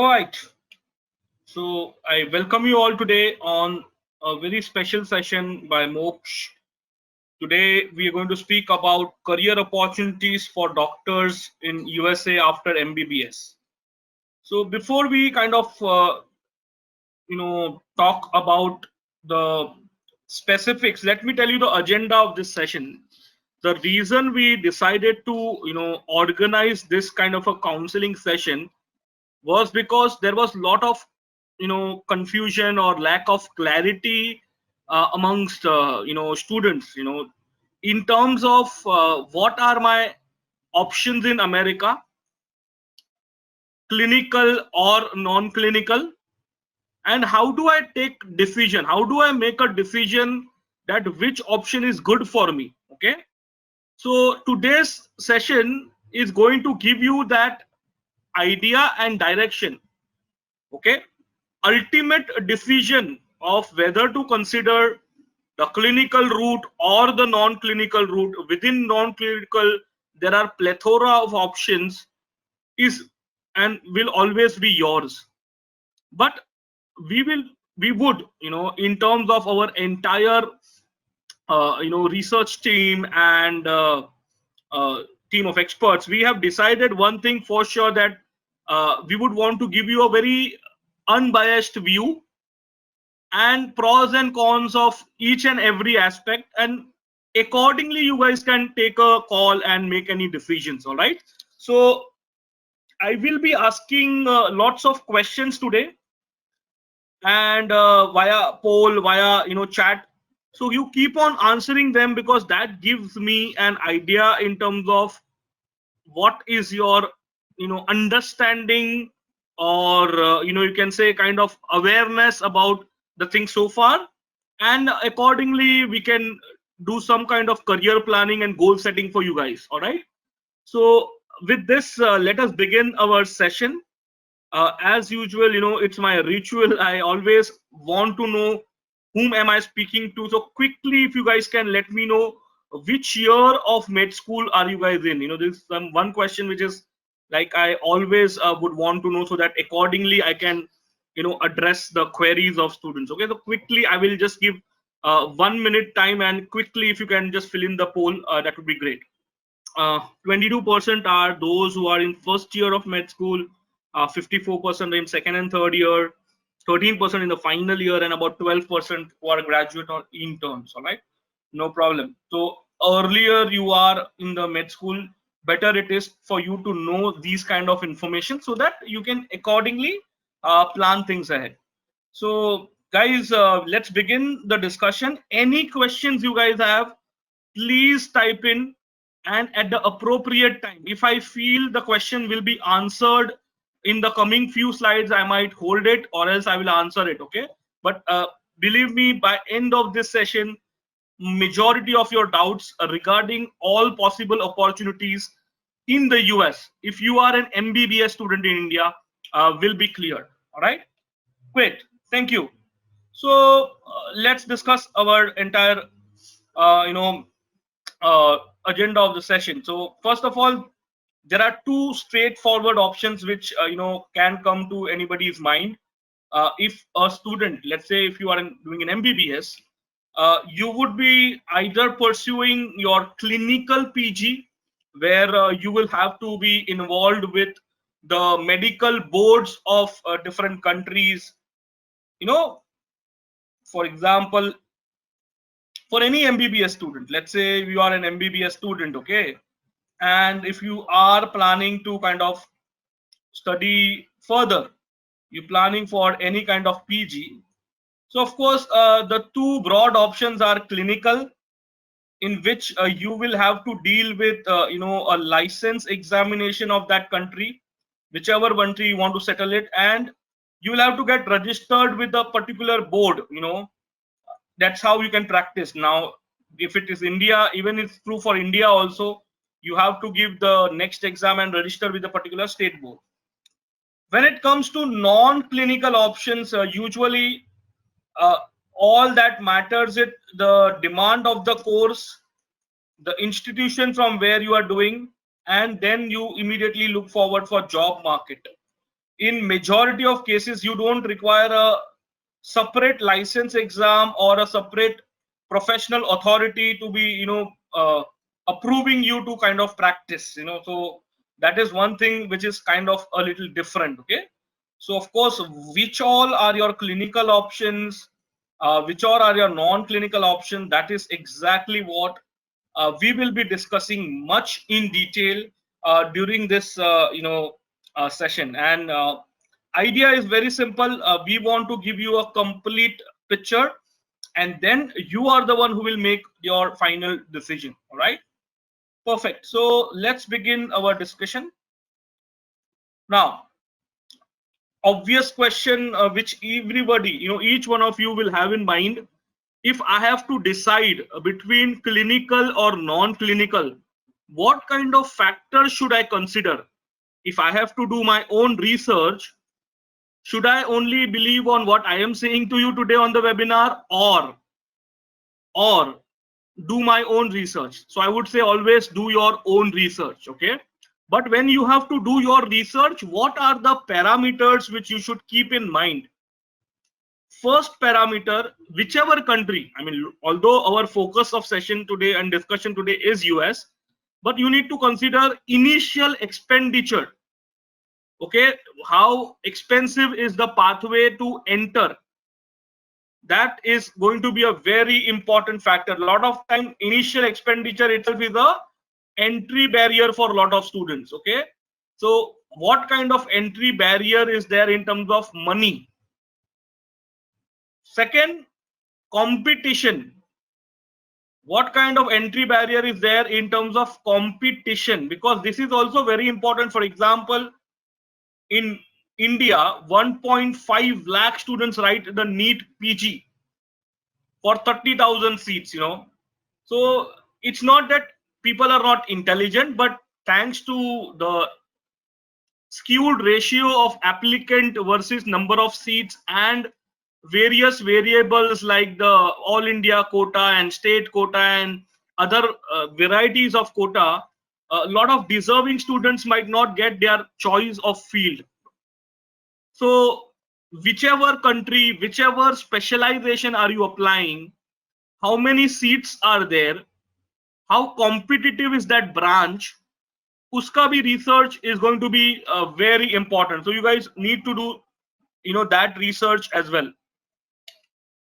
All right. So I welcome you all today on a very special session by Moksh. Today we are going to speak about career opportunities for doctors in USA after MBBS. So before we kind of talk about the specifics, let me tell you the agenda of this session. The reason we decided to organize this kind of a counseling session was because there was a lot of confusion or lack of clarity amongst students, in terms of what are my options in America, clinical or non-clinical, and how do I take decision, how do I make a decision that which option is good for me. Okay, so today's session is going to give you that idea and direction. Okay, ultimate decision of whether to consider the clinical route or the non-clinical route. Within non-clinical there are plethora of options, is and will always be yours. But we would, in terms of our entire research team and team of experts, we have decided one thing for sure, that we would want to give you a very unbiased view and pros and cons of each and every aspect, and accordingly you guys can take a call and make any decisions. All right, so I will be asking lots of questions today, and via poll, via chat. So you keep on answering them, because that gives me an idea in terms of what is your understanding, or you can say kind of awareness about the thing so far, and accordingly we can do some kind of career planning and goal setting for you guys. All right, so with this, let us begin our session. As usual, it's my ritual, I always want to know whom am I speaking to. So quickly, if you guys can let me know which year of med school are you guys in. There's some one question which is like I always would want to know, so that accordingly I can address the queries of students. Okay, so quickly I will just give 1 minute time, and quickly if you can just fill in the poll, that would be great. 22% are those who are in first year of med school, 54% in second and third year, 13% in the final year, and about 12% who are graduate or interns. All right, no problem. So earlier you are in the med school, better it is for you to know these kind of information, so that you can accordingly plan things ahead. So guys, let's begin the discussion. Any questions you guys have, please type in, and at the appropriate time, if I feel the question will be answered in the coming few slides, I might hold it, or else I will answer it. Okay, but believe me, by end of this session, majority of your doubts regarding all possible opportunities in the US, if you are an MBBS student in India, will be cleared. All right, great, thank you. So let's discuss our entire uh, you know uh, agenda of the session. So first of all, there are two straightforward options which can come to anybody's mind. If a student, let's say if you are doing an MBBS, you would be either pursuing your clinical PG, where you will have to be involved with the medical boards of different countries. You know, for example, for any MBBS student, let's say you are an MBBS student, okay, and if you are planning to kind of study further, you're planning for any kind of PG. So of course, the two broad options are clinical, in which you will have to deal with a license examination of that country, whichever country you want to settle it, and you will have to get registered with a particular board. That's how you can practice. Now if it is India, even it's true for India also, you have to give the next exam and register with a particular state board. When it comes to non-clinical options, usually uh, all that matters is the demand of the course, the institution from where you are doing, and then you immediately look forward for job market. in majority of cases you don't require a separate license exam or a separate professional authority to be, approving you to kind of practice, so that is one thing which is kind of a little different. Okay, so of course, which all are your clinical options, which all are your non-clinical options, that is exactly what we will be discussing much in detail during this session. And idea is very simple. We want to give you a complete picture, and then you are the one who will make your final decision. All right, perfect. So let's begin our discussion now. Obvious question which everybody, each one of you will have in mind: if I have to decide between clinical or non-clinical, what kind of factors should I consider? If I have to do my own research, should I only believe on what I am saying to you today on the webinar, or do my own research? So I would say always do your own research. Okay, but when you have to do your research, what are the parameters which you should keep in mind? First parameter, whichever country, I mean, although our focus of session today and discussion today is US, but you need to consider initial expenditure. Okay, how expensive is the pathway to enter? That is going to be a very important factor. A lot of time, initial expenditure itself is a entry barrier for a lot of students. Okay, so what kind of entry barrier is there in terms of money? Second, competition. What kind of entry barrier is there in terms of competition? Because this is also very important. For example, in India, 1.5 lakh students write the NEET PG for 30,000 seats. So it's not that people are not intelligent, but thanks to the skewed ratio of applicant versus number of seats and various variables like the all India quota and state quota and other varieties of quota, a lot of deserving students might not get their choice of field. So whichever country, whichever specialization are you applying, how many seats are there, how competitive is that branch, uska bhi research is going to be very important. So you guys need to do that research as well.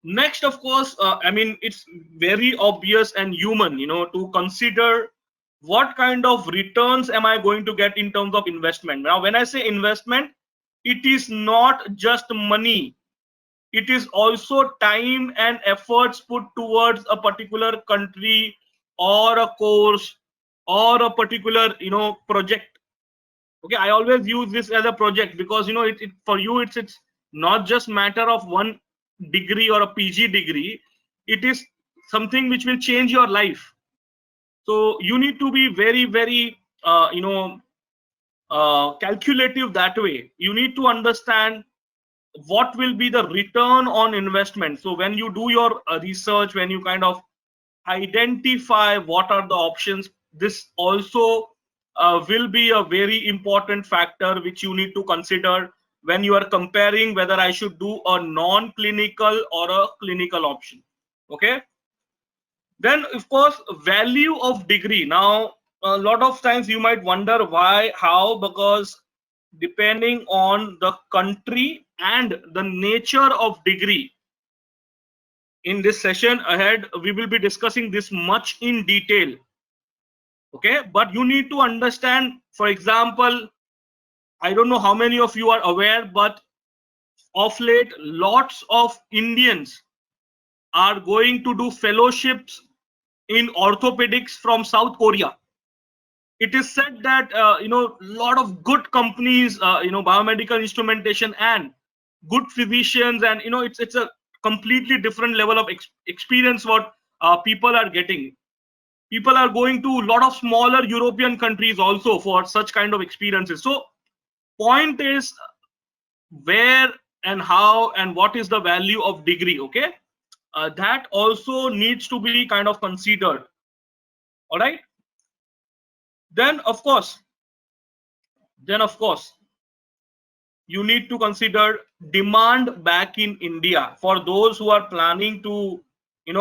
Next, of course, I mean, it's very obvious and human, to consider what kind of returns am I going to get in terms of investment. Now, when I say investment, it is not just money. It is also time and efforts put towards a particular country or a course or a particular, project. Okay, I always use this as a project because, for you, it's not just matter of one degree or a PG degree. It is something which will change your life. So you need to be very, very, calculative that way. You need to understand what will be the return on investment. So when you do your research, when you kind of identify what are the options, this also will be a very important factor which you need to consider when you are comparing whether I should do a non-clinical or a clinical option. Okay, then of course, value of degree. Now a lot of times you might wonder why, how, because depending on the country and the nature of degree, in this session ahead we will be discussing this much in detail. Okay, but you need to understand, for example, I don't know how many of you are aware, but of late lots of Indians are going to do fellowships in orthopedics from South Korea. It is said that lot of good companies, biomedical instrumentation and good physicians, and it's a completely different level of experience what people are getting. People are going to a lot of smaller European countries also for such kind of experiences. So point is, where and how and what is the value of degree? Okay, that also needs to be kind of considered. All right, then of course you need to consider demand back in India for those who are planning to,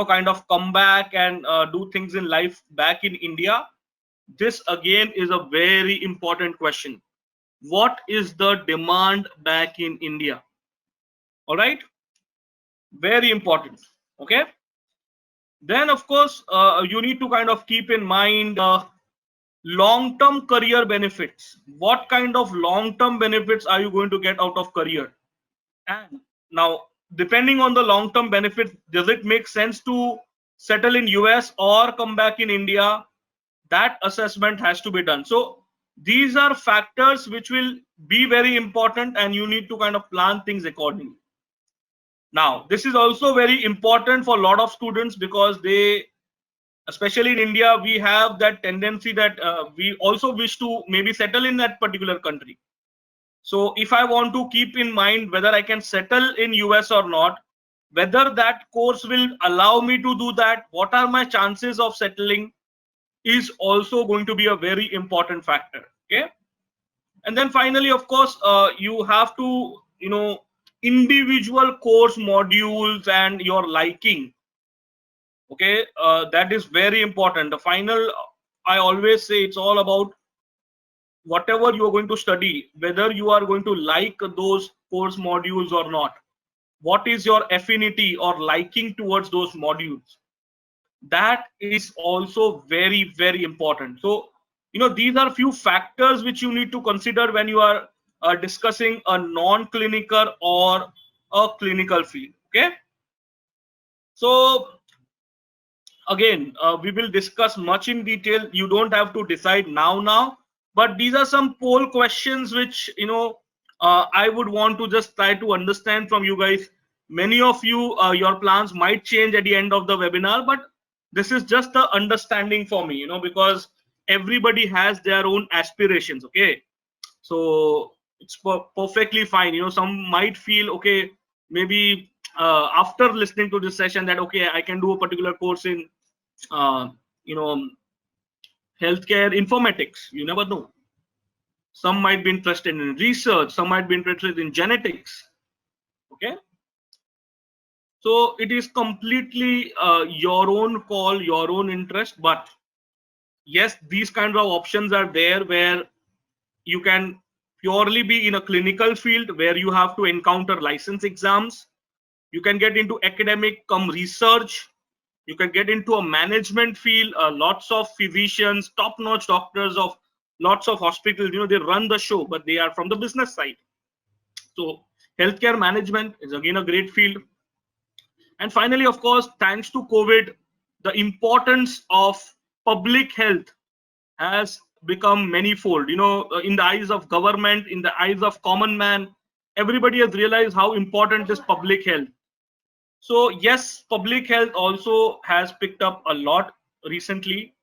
kind of come back and do things in life back in India. This again is a very important question. What is the demand back in India? All right, very important. Okay, then of course you need to kind of keep in mind long-term career benefits. What kind of long-term benefits are you going to get out of career? And now, depending on the long-term benefits, does it make sense to settle in US or come back in India? That assessment has to be done. So these are factors which will be very important, and you need to kind of plan things accordingly. Now, this is also very important for a lot of students because they, especially in India, we have that tendency that we also wish to maybe settle in that particular country. So if I want to keep in mind whether I can settle in US or not, whether that course will allow me to do that, what are my chances of settling, is also going to be a very important factor. Okay. And then finally, of course, you have to, individual course modules and your liking. Okay, that is very important. The final, I always say, it's all about whatever you are going to study, whether you are going to like those course modules or not. What is your affinity or liking towards those modules? That is also very, very important. So, these are few factors which you need to consider when you are discussing a non-clinical or a clinical field. Okay. So again, we will discuss much in detail. You don't have to decide now, but these are some poll questions which I would want to just try to understand from you guys. Many of you, your plans might change at the end of the webinar, but this is just the understanding for me, because everybody has their own aspirations. Okay, so it's perfectly fine. Some might feel, okay, maybe after listening to this session, that okay, I can do a particular course in uh, you know healthcare informatics. You never know. Some might be interested in research, some might be interested in genetics. Okay, so it is completely your own call, your own interest. But yes, these kind of options are there where you can purely be in a clinical field where you have to encounter license exams. You can get into academic come research. You can get into a management field. Lots of physicians, top-notch doctors of lots of hospitals, they run the show, but they are from the business side. So healthcare management is again a great field. And finally, of course, thanks to COVID, the importance of public health has become manifold. In the eyes of government, in the eyes of common man, everybody has realized how important is public health. So yes, public health also has picked up a lot recently.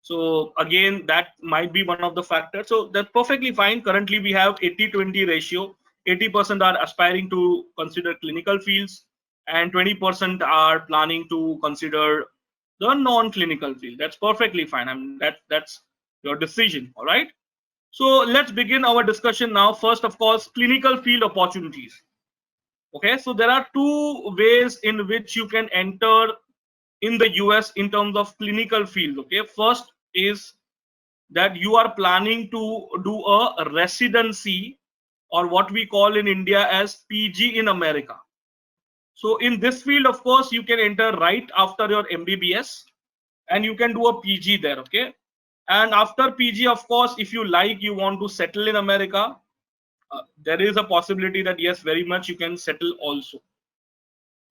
So again, that might be one of the factors. So that's perfectly fine. Currently, we have 80-20 ratio. 80% are aspiring to consider clinical fields, and 20% are planning to consider the non-clinical field. That's perfectly fine. I mean, that's your decision. All right. So let's begin our discussion now. First, of course, clinical field opportunities. Okay, so there are two ways in which you can enter in the US in terms of clinical field. Okay, first is that you are planning to do a residency, or what we call in India as PG in America. So in this field, of course, you can enter right after your MBBS and you can do a PG there. Okay, and after PG, of course, if you like, you want to settle in America, there is a possibility that yes, very much you can settle also.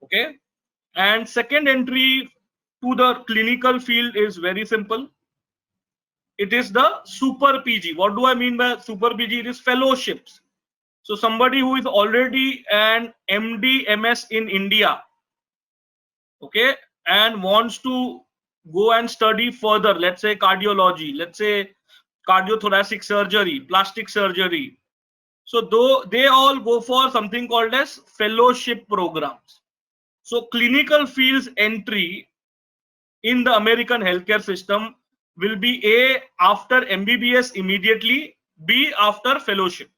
Okay, and second entry to the clinical field is very simple. It is the super PG. What do I mean by super PG? It is fellowships. So somebody who is already an MD MS in India, okay, and wants to go and study further, let's say cardiology, let's say cardiothoracic surgery, plastic surgery. So though they all go for something called as fellowship programs. So clinical fields entry in the American healthcare system will be A, after MBBS immediately, B, after fellowship.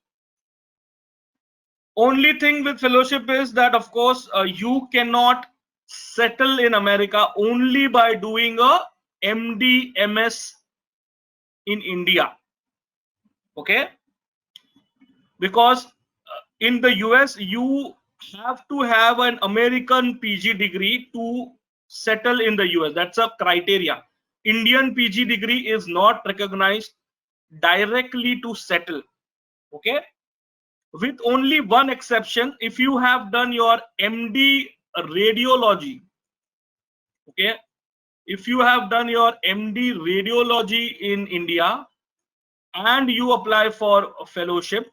Only thing with fellowship is that, of course, you cannot settle in America only by doing a MD, MS in India. Okay, because in the US you have to have an American PG degree to settle in the US. That's a criteria. Indian PG degree is not recognized directly to settle. Okay, with only one exception. If you have done your MD radiology, okay, if you have done your MD radiology in India and you apply for a fellowship,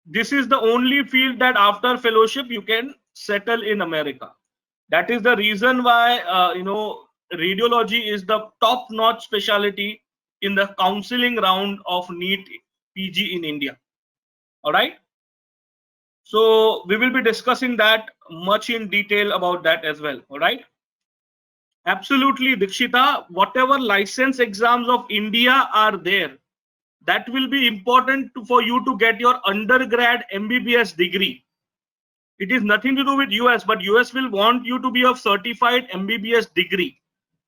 this is the only field that after fellowship you can settle in America. That is the reason why radiology is the top notch specialty in the counseling round of NEET PG in India. All right, so we will be discussing that much in detail about that as well. All right, absolutely, Dikshita. Whatever license exams of India are there, that will be important for you to get your undergrad MBBS degree. It is nothing to do with US, but US will want you to be a certified MBBS degree.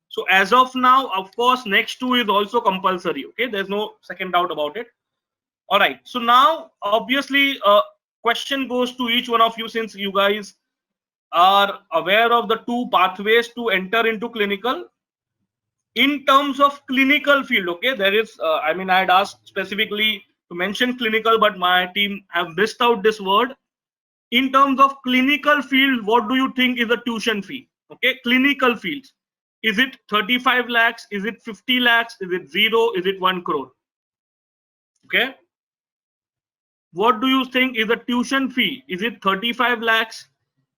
So as of now, of course, next two is also compulsory. Okay, there's no second doubt about it. All right, so now obviously question goes to each one of you, since you guys are aware of the two pathways to enter into clinical. In terms of clinical field, okay, there is I mean, I had asked specifically to mention clinical, but my team have missed out this word. In terms of clinical field, what do you think is the tuition fee? Okay, clinical fields, is it 35 lakhs, is it 50 lakhs, is it 0, is it 1 crore? Okay, what do you think is the tuition fee? Is it 35 lakhs,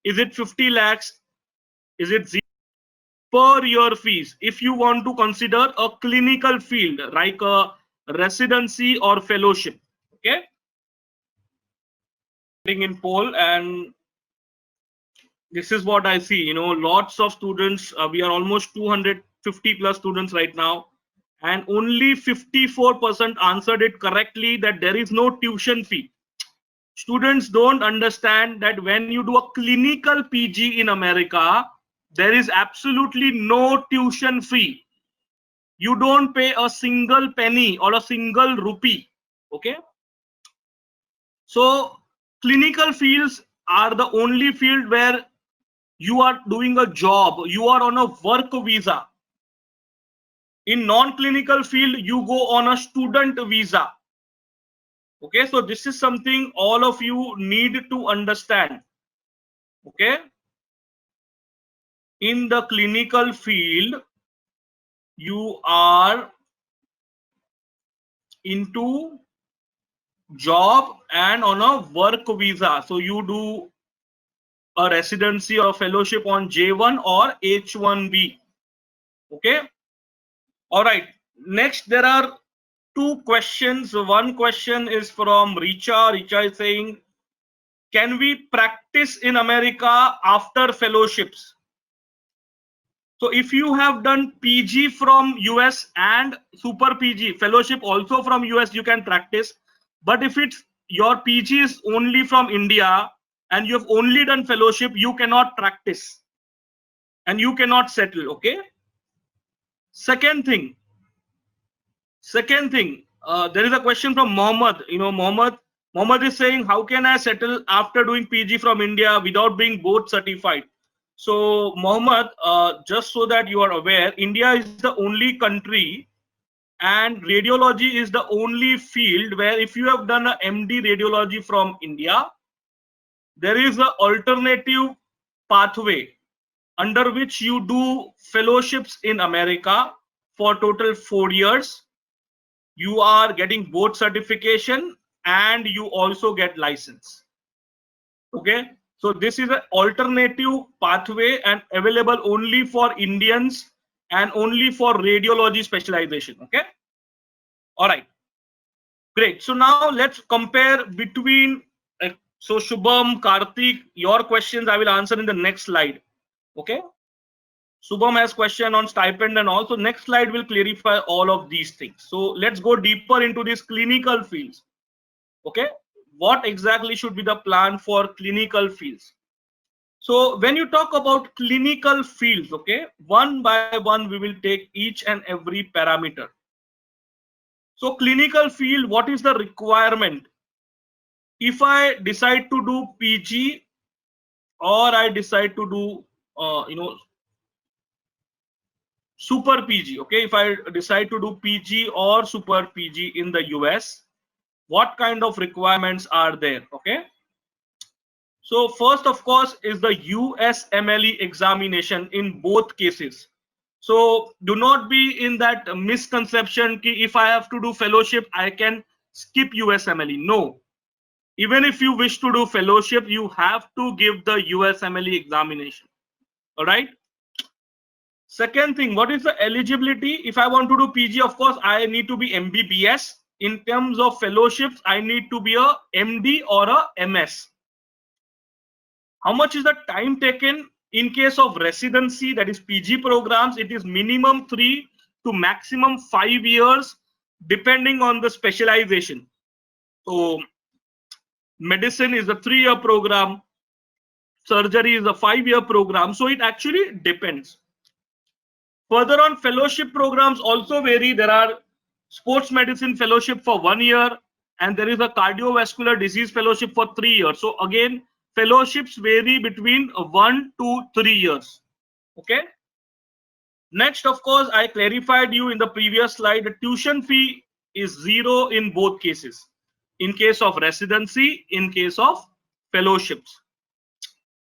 is it 50 lakhs, is it 0 per year fees if you want to consider a clinical field like a residency or fellowship? Okay, in poll, and this is what I see. Lots of students, we are almost 250 plus students right now, and only 54% answered it correctly, that there is no tuition fee. Students don't understand that when you do a clinical PG in America, there is absolutely no tuition fee. You don't pay a single penny or a single rupee. Okay, so clinical fields are the only field where you are doing a job, you are on a work visa. In non-clinical field, you go on a student visa. Okay, so this is something all of you need to understand. Okay, in the clinical field, you are into job and on a work visa. So you do a residency or fellowship on J1 or H1B. Okay, all right, next there are two questions. One question is from Richa. Richa is saying, can we practice in America after fellowships? So if you have done PG from US and super PG fellowship also from US, you can practice. But if it's your PG is only from India and you have only done fellowship, you cannot practice and you cannot settle. Okay, second thing, there is a question from Mohammed. Mohammed is saying, how can I settle after doing PG from India without being board certified? So Mohammed, just so that you are aware, India is the only country and radiology is the only field where if you have done a MD radiology from India, there is an alternative pathway under which you do fellowships in America for total 4 years. You are getting board certification and you also get license. Okay, so this is an alternative pathway and available only for Indians and only for radiology specialization. Okay, all right, great. So now let's compare between so Shubham, Karthik, your questions I will answer in the next slide. Okay, Shubham has question on stipend and also next slide will clarify all of these things. So let's go deeper into these clinical fields. Okay, what exactly should be the plan for clinical fields. So when you talk about clinical fields, okay, one by one we will take each and every parameter. So clinical field, what is the requirement? If I decide to do PG or I decide to do super PG, okay, if I decide to do PG or super PG in the US, what kind of requirements are there? Okay, so first of course is the USMLE examination in both cases. So do not be in that misconception ki if I have to do fellowship I can skip USMLE. No, even if you wish to do fellowship you have to give the USMLE examination. All right. Second thing, what is the eligibility? If I want to do PG, of course I need to be MBBS. In terms of fellowships I need to be a MD or a MS. How much is the time taken? In case of residency, that is PG programs, it is minimum 3 to maximum 5 years depending on the specialization. So medicine is a 3-year program, surgery is a 5-year program, so it actually depends. Further on, fellowship programs also vary. There are sports medicine fellowship for 1 year and there is a cardiovascular disease fellowship for 3 years. So again, fellowships vary between 1 to 3 years. Okay. Next, of course, I clarified you in the previous slide, the tuition fee is 0 in both cases. In case of residency, in case of fellowships.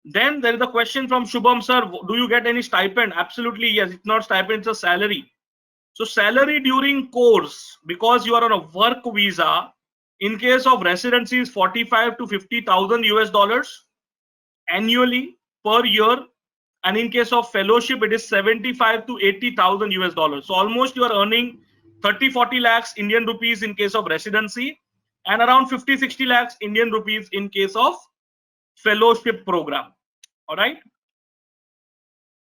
Then there is a question from Shubham sir, do you get any stipend? Absolutely yes, it's not stipend, it's a salary. So salary during course, because you are on a work visa, in case of residency is 45 to 50,000 US dollars annually per year, and in case of fellowship it is 75 to 80,000 US dollars. So almost you are earning 30-40 lakhs Indian rupees in case of residency and around 50-60 lakhs Indian rupees in case of fellowship program. All right.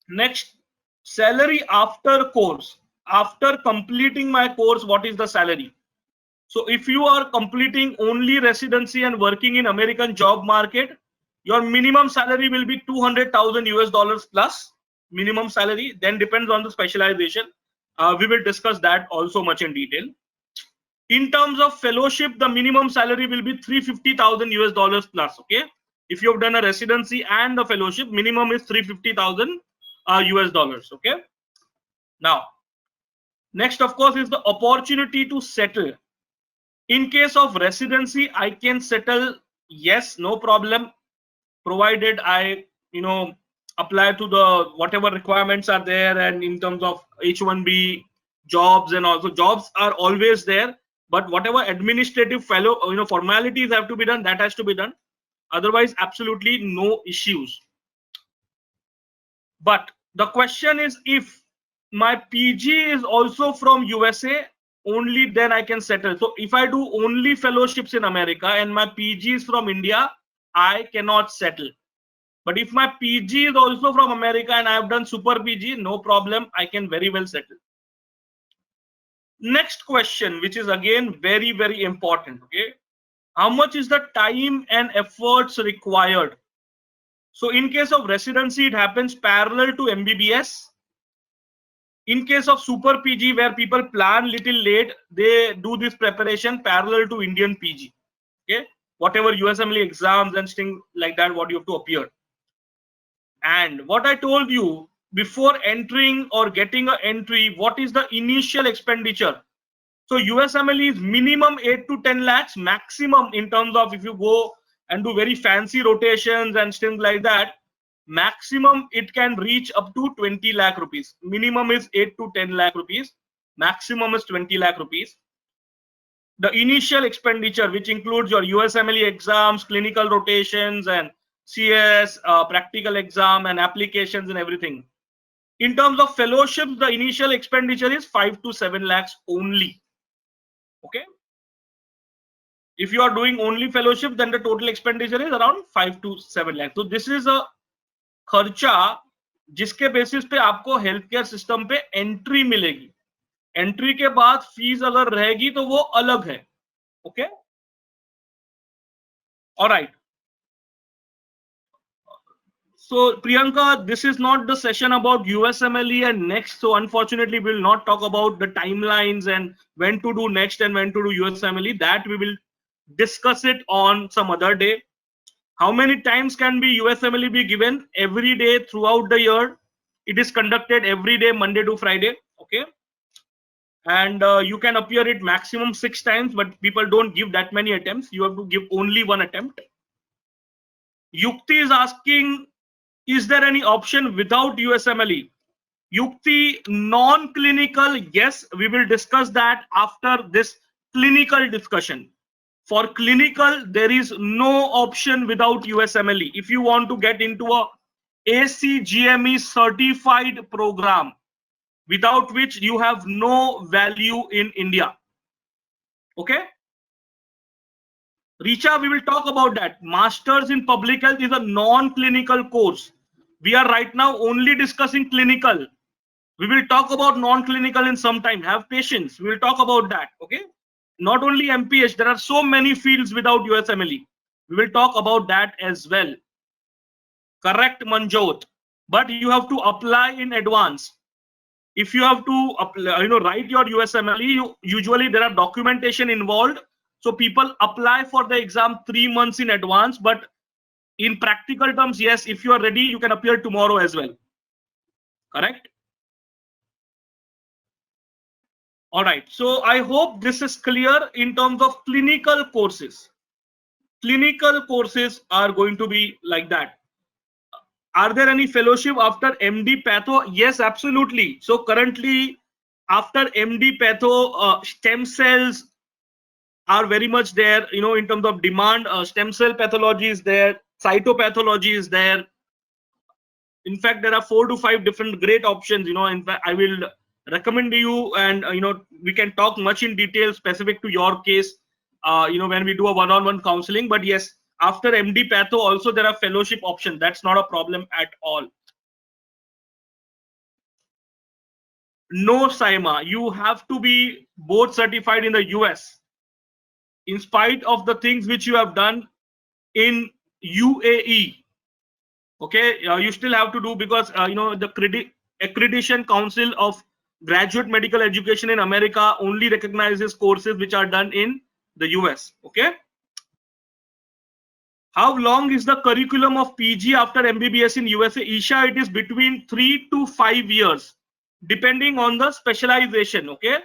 Next, salary after course. After completing my course, what is the salary? So if you are completing only residency and working in American job market, your minimum salary will be 200,000 US dollars plus minimum salary. Then depends on the specialization. We will discuss that also much in detail. In terms of fellowship, the minimum salary will be 350,000 US dollars plus. Okay. If you have done a residency and a fellowship, minimum is 350,000 US dollars. Okay. Now, next, of course, is the opportunity to settle. In case of residency, I can settle, yes, no problem, provided I, apply to the whatever requirements are there, and in terms of H1B jobs, and also jobs are always there, but whatever administrative formalities have to be done, that has to be done. Otherwise, absolutely no issues. But the question is, if my PG is also from USA, only then I can settle. So if I do only fellowships in America and my PG is from India, I cannot settle. But if my PG is also from America and I have done super PG, no problem, I can very well settle. Next question, which is again very, very important. Okay, how much is the time and efforts required? So in case of residency, it happens parallel to MBBS. In case of super PG, where people plan little late, they do this preparation parallel to Indian PG. Okay, whatever USMLE exams and things like that, what you have to appear. And what I told you, before entering or getting an entry, what is the initial expenditure? So USMLE is minimum 8 to 10 lakhs, maximum in terms of if you go and do very fancy rotations and things like that, maximum it can reach up to 20 lakh rupees. Minimum is 8 to 10 lakh rupees, maximum is 20 lakh rupees. The initial expenditure, which includes your USMLE exams, clinical rotations, and CS, practical exam, and applications and everything. In terms of fellowships, the initial expenditure is 5 to 7 lakhs only. Okay. If you are doing only fellowship, then the total expenditure is around 5 to 7 lakhs. So this is a खर्चा जिसके basis पे आपको health care system पे entry मिलेगी. Entry के बाद fees अगर रहेगी तो वो अलग है. Okay. All right. So Priyanka, this is not the session about USMLE and next. So unfortunately, we will not talk about the timelines and when to do next and when to do USMLE. That we will discuss it on some other day. How many times can be USMLE be given? Every day throughout the year. It is conducted every day, Monday to Friday. Okay. And you can appear it maximum 6 times, but people don't give that many attempts. You have to give only 1 attempt. Yukti is asking, is there any option without USMLE? Yukti, non-clinical, yes, we will discuss that after this clinical discussion. For clinical, there is no option without USMLE. If you want to get into a ACGME certified program, without which you have no value in India. Okay? Richa, we will talk about that. Masters in Public Health is a non-clinical course. We are right now only discussing clinical. We will talk about non-clinical in some time. Have patience. We will talk about that. Okay? Not only MPH, there are so many fields without USMLE. We will talk about that as well. Correct, Manjot. But you have to apply in advance. If you have to apply, write your USMLE, usually there are documentation involved. So people apply for the exam 3 months in advance. But in practical terms, yes, if you are ready, you can appear tomorrow as well. Correct? All right. So I hope this is clear in terms of clinical courses. Clinical courses are going to be like that. Are there any fellowship after MD Patho? Yes, absolutely. So currently, after MD Patho, stem cells are very much there. In terms of demand, stem cell pathology is there, cytopathology is there. In fact, there are 4 to 5 different great options. In fact, I will recommend you, and we can talk much in detail specific to your case. When we do a one-on-one counseling. But yes, after MD Patho, also there are fellowship options. That's not a problem at all. No, Saima, you have to be board certified in the US. In spite of the things which you have done in UAE. Okay, you still have to do, because the Accreditation Council of Graduate Medical Education in America only recognizes courses which are done in the US. Okay. How long is the curriculum of PG after MBBS in USA? Isha, it is between 3 to 5 years, depending on the specialization. Okay.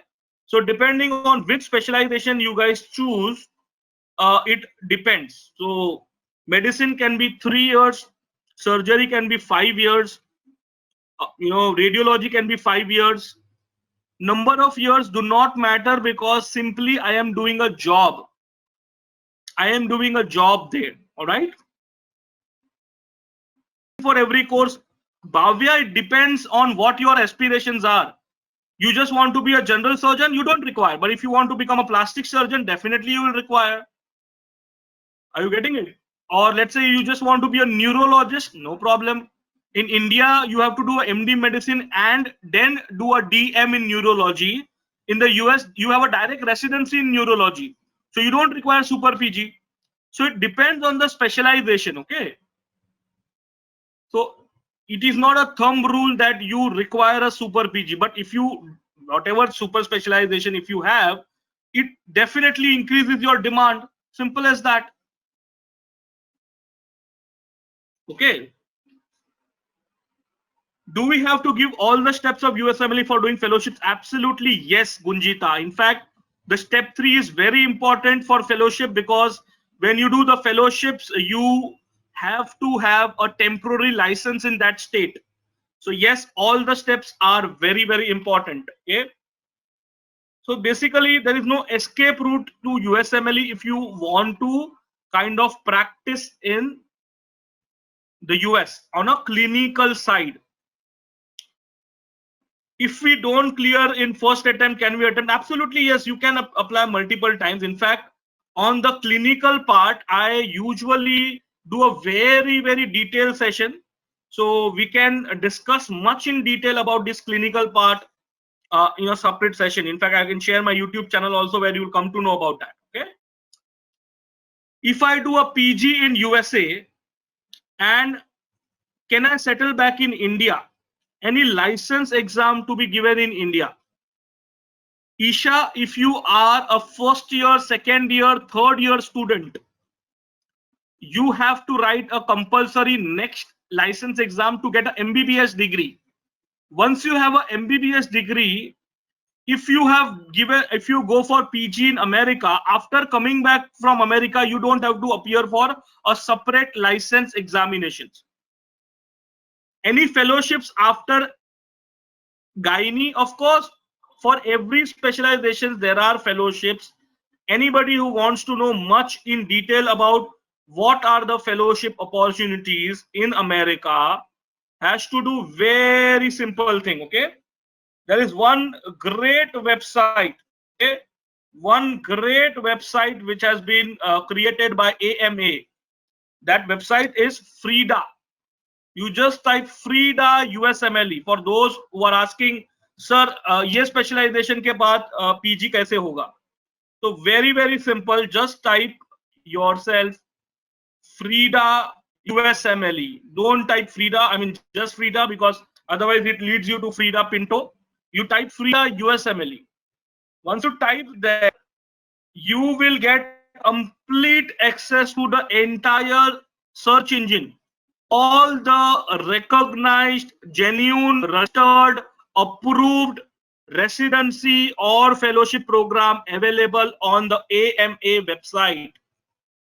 So depending on which specialization you guys choose, it depends. So medicine can be 3 years, surgery can be 5 years, radiology can be 5 years. Number of years do not matter, because simply I am doing a job. I am doing a job there. All right. For every course, Bhavya, it depends on what your aspirations are. You just want to be a general surgeon, you don't require. But if you want to become a plastic surgeon, definitely you will require. Are you getting it? Or let's say you just want to be a neurologist, no problem. In India, you have to do a MD medicine and then do a DM in neurology. In the US, you have a direct residency in neurology. So you don't require super PG. So it depends on the specialization, okay? So it is not a thumb rule that you require a super PG, but if you, whatever super specialization if you have, it definitely increases your demand. Simple as that. Okay. Do we have to give all the steps of USMLE for doing fellowships? Absolutely yes, Gunjita. In fact, the step 3 is very important for fellowship, because when you do the fellowships, you have to have a temporary license in that state. So yes, all the steps are very, very important. Okay. So basically, there is no escape route to USMLE if you want to kind of practice in the US on a clinical side. If we don't clear in first attempt, can we attempt? Absolutely yes, you can apply multiple times. In fact, on the clinical part, I usually do a very, very detailed session. So we can discuss much in detail about this clinical part in a separate session. In fact, I can share my YouTube channel also, where you will come to know about that. Okay. if I do a PG in USA and can I settle back in India? Any license exam to be given in India? Isha, if you are a first year, second year, third year student, you have to write a compulsory next license exam to get an MBBS degree. Once you have an MBBS degree, if you go for PG in America, after coming back from America, you don't have to appear for a separate license examinations. Any fellowships after gynae, of course, for every specialization there are fellowships. Anybody who wants to know much in detail about what are the fellowship opportunities in America has to do very simple thing. Okay, there is one great website, okay? One great website which has been created by AMA. That website is FRIDA. You just type FRIDA USMLE. For those who are asking, sir, ये specialization के बाद PG कैसे होगा? So very simple. Just type yourself FRIDA USMLE. Don't type FRIDA. I mean just FRIDA, because otherwise it leads you to Frida Pinto. You type FRIDA USMLE. Once you type that, you will get complete access to the entire search engine. All the recognized, genuine, registered, approved residency or fellowship program available on the AMA website.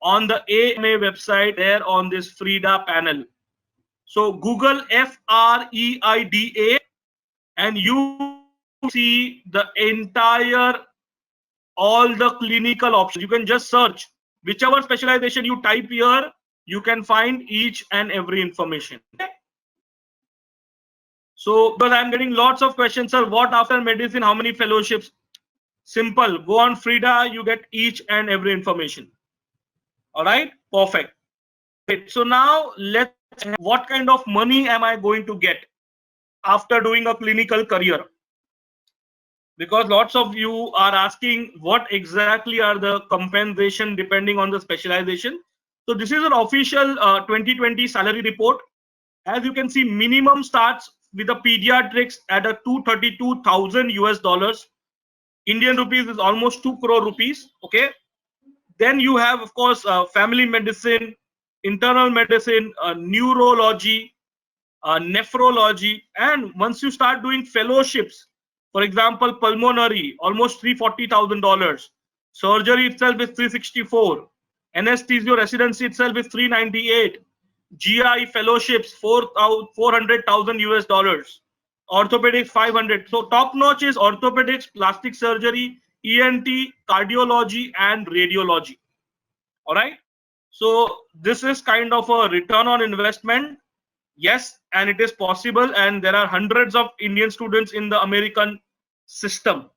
On the AMA website, there on this FRIDA panel. So Google FREIDA and you see the entire, all the clinical options. You can just search whichever specialization you type here, you can find each and every information. So because I'm getting lots of questions, sir, what after medicine, how many fellowships? Simple, go on FRIDA, you get each and every information. All right, perfect. So now let's, what kind of money am I going to get after doing a clinical career? Because lots of you are asking what exactly are the compensation depending on the specialization. So this is an official 2020 salary report. As you can see, minimum starts with the pediatrics at a 232,000 US dollars. Indian rupees is almost 2 crore rupees. Okay. Then you have, of course, family medicine, internal medicine, neurology, nephrology, and once you start doing fellowships, for example, pulmonary, almost $340,000. Surgery itself is 364. Anesthesio residency itself is 398. GI fellowships 400,000 US dollars. Orthopedics 500. So top notch is orthopedics, plastic surgery, ENT, cardiology, and radiology. All right. So this is kind of a return on investment. Yes, and it is possible, and there are hundreds of Indian students in the American system.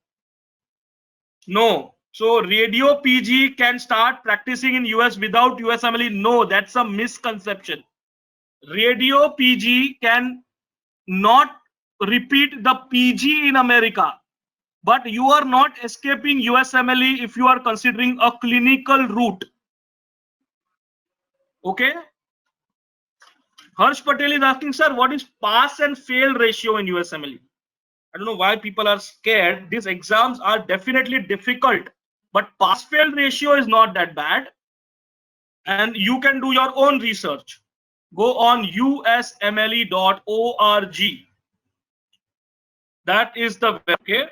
No. So radio PG can start practicing in US without USMLE. No, that's a misconception. Radio PG can not repeat the PG in America, but you are not escaping USMLE if you are considering a clinical route. Okay. Harsh Patel is asking, sir, what is pass and fail ratio in USMLE? I don't know why people are scared. These exams are definitely difficult, but pass fail ratio is not that bad. And you can do your own research. Go on usmle.org. That is the web. Okay.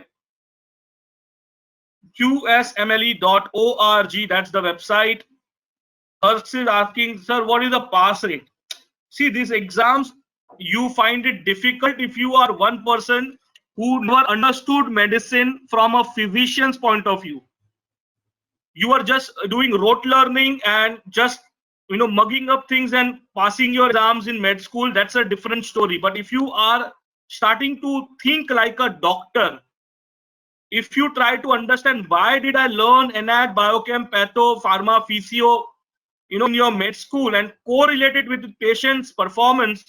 usmle.org. That's the website. Harsh is asking, sir, what is the pass rate? See, these exams, you find it difficult if you are one person who never understood medicine from a physician's point of view. You are just doing rote learning and just, you know, mugging up things and passing your exams in med school. That's a different story. But if you are starting to think like a doctor, if you try to understand why did I learn anat, biochem, patho, pharma, physio, you know, in your med school and correlate it with the patient's performance,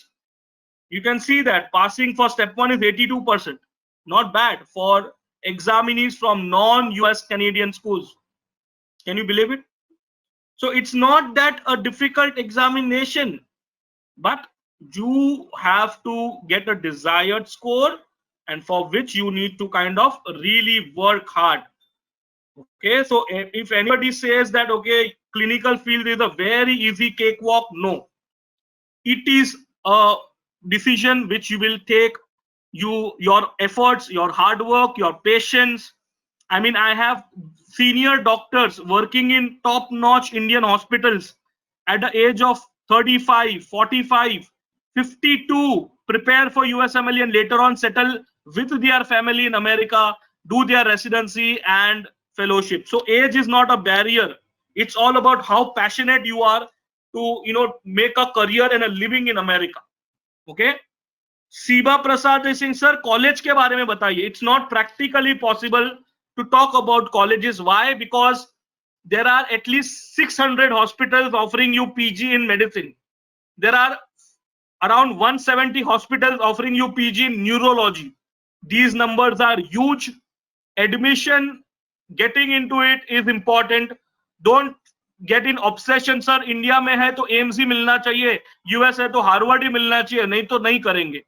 you can see that passing for step 1 is 82%. Not bad for examinees from non-US Canadian schools. Can you believe it? So it's not that a difficult examination, but you have to get a desired score, and for which you need to kind of really work hard. Okay, so if anybody says that okay, clinical field is a very easy cakewalk, no, it is a decision which you will take, your efforts, your hard work, your patience. I mean, I have senior doctors working in top notch Indian hospitals at the age of 35, 45, 52, prepare for USMLE and later on settle with their family in America, do their residency and fellowship. So age is not a barrier. It's all about how passionate you are to make a career and a living in America. Okay. Siba Prasad is saying, sir, college के बारे में बताइए. It's not practically possible to talk about colleges. Why? Because there are at least 600 hospitals offering you PG in medicine. There are around 170 hospitals offering you PG in neurology. These numbers are huge. Admission, getting into it is important. Don't get in obsession, sir. India में है तो AIIMS ही मिलना चाहिए, US है तो Harvard ही मिलना चाहिए, नहीं तो नहीं करेंगे.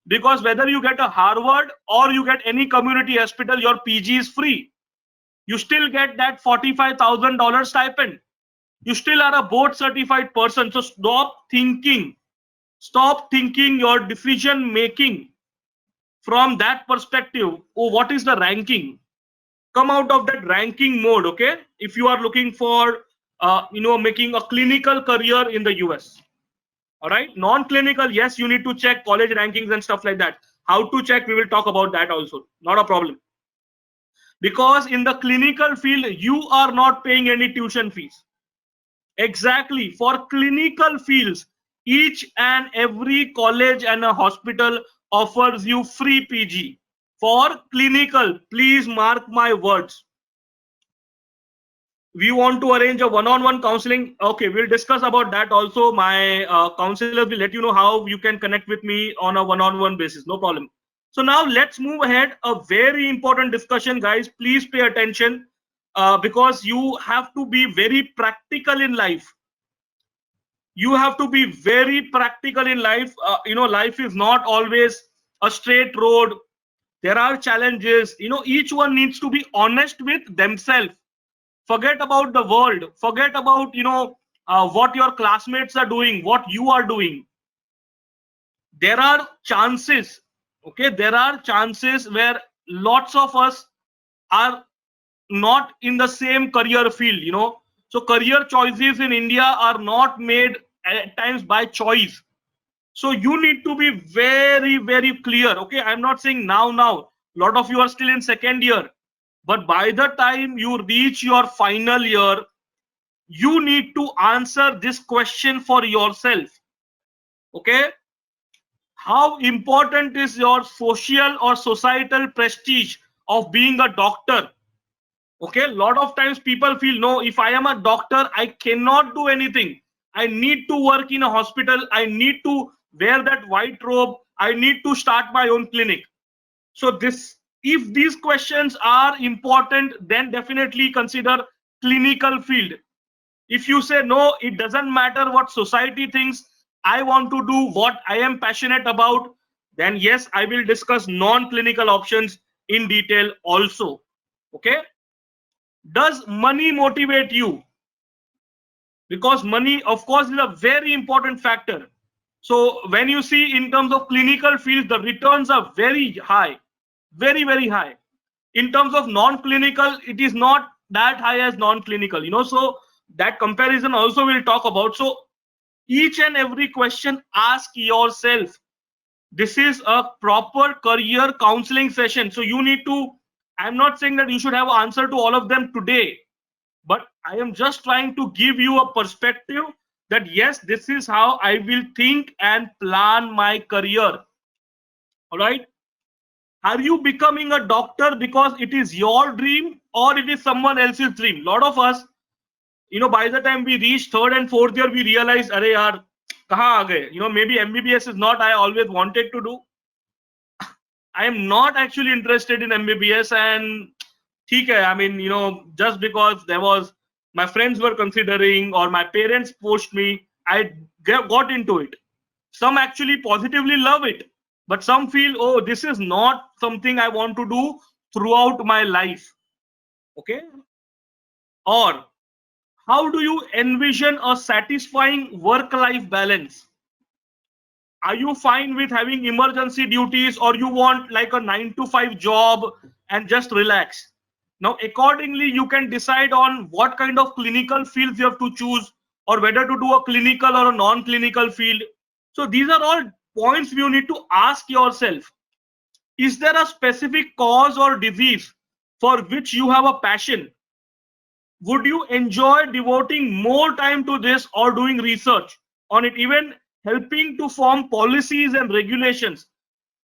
Because whether you get a Harvard or you get any community hospital, your PG is free. You still get that $45,000 stipend. You still are a board certified person. So stop thinking your decision making from that perspective. Oh, what is the ranking? Come out of that ranking mode. Okay, if you are looking for making a clinical career in the US. All right, non-clinical, yes, you need to check college rankings and stuff like that. How to check, we will talk about that also, not a problem. Because in the clinical field, you are not paying any tuition fees. Exactly, for clinical fields, each and every college and a hospital offers you free PG. For clinical, please mark my words. We want to arrange a one-on-one counseling. Okay, we'll discuss about that also. My counselors will let you know how you can connect with me on a one-on-one basis. No problem. So now let's move ahead. A very important discussion, guys. Please pay attention because you have to be very practical in life. You have to be very practical in life. Life is not always a straight road. There are challenges. Each one needs to be honest with themselves. Forget about the world. Forget about what your classmates are doing, what you are doing. There are chances. Okay, there are chances where lots of us are not in the same career field. So career choices in India are not made at times by choice. So you need to be very, very clear. Okay, I'm not saying now. A lot of you are still in second year. But by the time you reach your final year, you need to answer this question for yourself. Okay? How important is your social or societal prestige of being a doctor? Okay, a lot of times people feel, no, if I am a doctor, I cannot do anything. I need to work in a hospital. I need to wear that white robe. I need to start my own clinic. So if these questions are important, then definitely consider clinical field. If you say no, it doesn't matter what society thinks, I want to do what I am passionate about, then yes, I will discuss non-clinical options in detail also. Okay, does money motivate you? Because money, of course, is a very important factor. So when you see in terms of clinical fields, the returns are very high, very, very high. In terms of non-clinical, it is not that high as non-clinical. So that comparison also we'll talk about. So each and every question, ask yourself. This is a proper career counseling session. So you need to, I'm not saying that you should have an answer to all of them today, but I am just trying to give you a perspective that yes, this is how I will think and plan my career. All right. Are you becoming a doctor because it is your dream or it is someone else's dream? A lot of us, by the time we reach third and fourth year, we realize, "Arey yaar, kahan aa gaye?" Maybe MBBS is not I always wanted to do. I am not actually interested in MBBS, and theek hai, I mean, just because there was my friends were considering, or my parents pushed me, I got into it. Some actually positively love it, but some feel, oh, this is not something I want to do throughout my life. Okay. Or how do you envision a satisfying work life balance? Are you fine with having emergency duties, or you want like a 9 to 5 job and just relax? Now accordingly you can decide on what kind of clinical fields you have to choose, or whether to do a clinical or a non-clinical field. So these are all points you need to ask yourself. Is there a specific cause or disease for which you have a passion? Would you enjoy devoting more time to this, or doing research on it, even helping to form policies and regulations?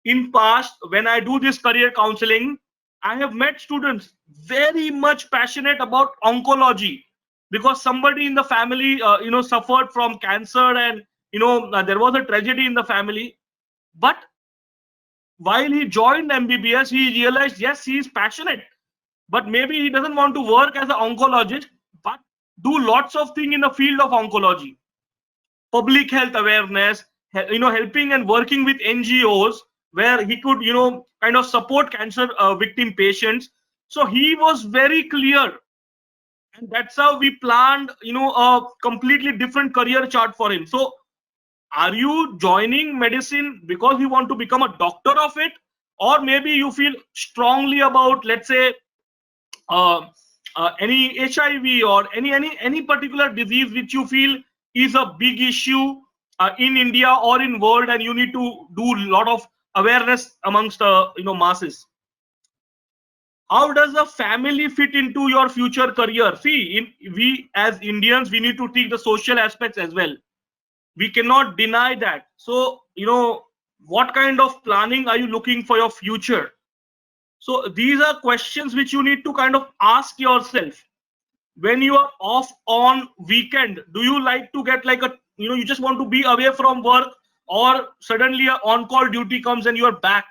In past, when I do this career counseling, I have met students very much passionate about oncology, because somebody in the family suffered from cancer, and there was a tragedy in the family. But while he joined MBBS, he realized, yes, he is passionate, but maybe he doesn't want to work as an oncologist, but do lots of things in the field of oncology, public health awareness, helping and working with NGOs, where he could kind of support cancer victim patients. So he was very clear, and that's how we planned a completely different career chart for him. So are you joining medicine because you want to become a doctor of it, or maybe you feel strongly about, let's say, uh, any HIV, or any particular disease which you feel is a big issue in India or in world, and you need to do a lot of awareness amongst masses? How does a family fit into your future career? See, we as Indians, we need to take the social aspects as well. We cannot deny that. So what kind of planning are you looking for your future? So these are questions which you need to kind of ask yourself. When you are off on weekend, do you like to get like a you just want to be away from work, or suddenly a on call duty comes and you are back?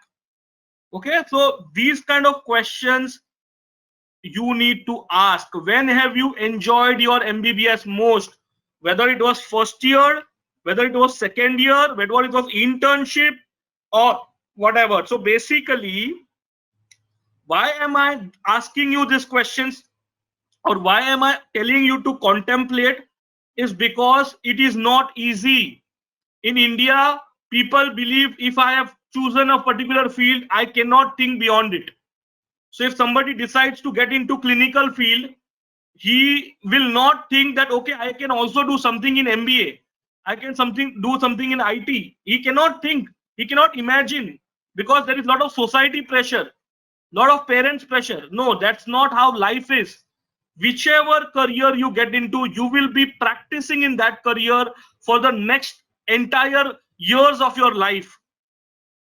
Okay, so these kind of questions you need to ask. When have you enjoyed your MBBS most? Whether it was first year, whether it was second year, whether it was internship, or whatever. So basically, why am I asking you these questions, or why am I telling you to contemplate, is because it is not easy. In India, people believe if I have chosen a particular field, I cannot think beyond it. So if somebody decides to get into clinical field, he will not think that, okay, I can also do something in MBA. I can do something in IT. He cannot think, he cannot imagine, because there is a lot of society pressure, lot of parents pressure. No, that's not how life is. Whichever career you get into, you will be practicing in that career for the next entire years of your life.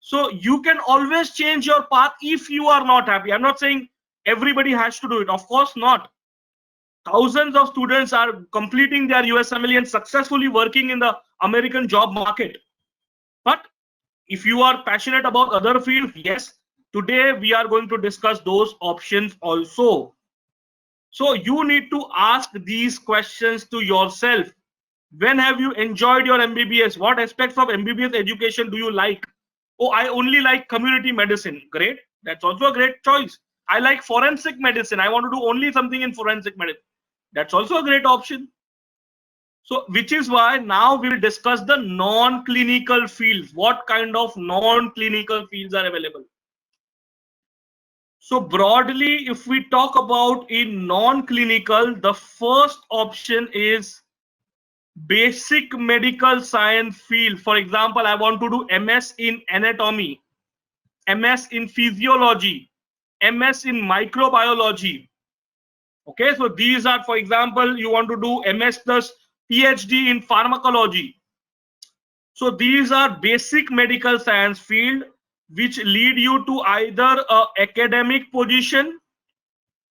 So you can always change your path if you are not happy. I'm not saying everybody has to do it, of course not. Thousands of students are completing their USMLE and successfully working in the American job market. But if you are passionate about other fields, yes, today we are going to discuss those options also. So you need to ask these questions to yourself. When have you enjoyed your MBBS? What aspects of MBBS education do you like? Oh, I only like community medicine. Great. That's also a great choice. I like forensic medicine. I want to do only something in forensic medicine. That's also a great option. So, which is why now we will discuss the non-clinical fields. What kind of non-clinical fields are available? So broadly, if we talk about in non-clinical, the first option is basic medical science field. For example, I want to do MS in anatomy, MS in physiology, MS in microbiology. Okay, so these are, for example, you want to do MS plus PhD in pharmacology. So these are basic medical science field which lead you to either a academic position,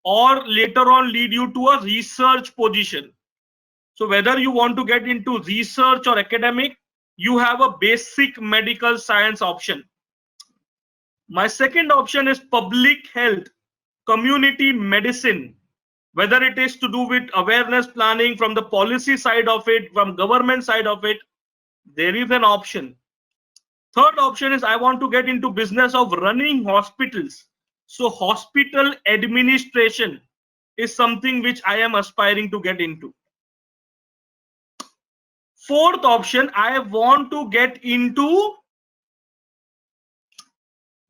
or later on lead you to a research position. So whether you want to get into research or academic, you have a basic medical science option. My second option is public health, community medicine. whether it is to do with awareness planning from the policy side of it, from government side of it, there is an option. Third option is I want to get into business of running hospitals. So hospital administration is something which I am aspiring to get into. Fourth option, I want to get into